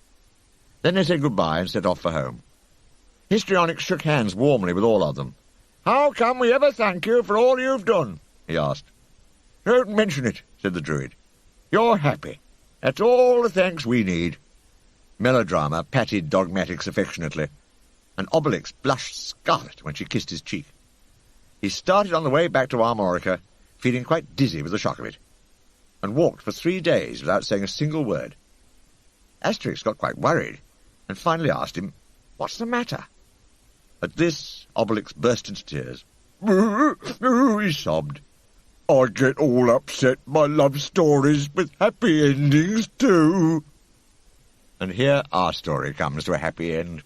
Then they said goodbye and set off for home. Histrionix shook hands warmly with all of them. "How can we ever thank you for all you've done?" he asked. "Don't mention it," said the Druid. "You're happy. That's all the thanks we need." Melodrama patted Dogmatix affectionately, and Obelix blushed scarlet when she kissed his cheek. He started on the way back to Armorica, feeling quite dizzy with the shock of it, and walked for 3 days without saying a single word. Asterix got quite worried, and finally asked him, "What's the matter?" At this, Obelix burst into tears. He sobbed. "I get all upset by love stories with happy endings, too." And here our story comes to a happy end.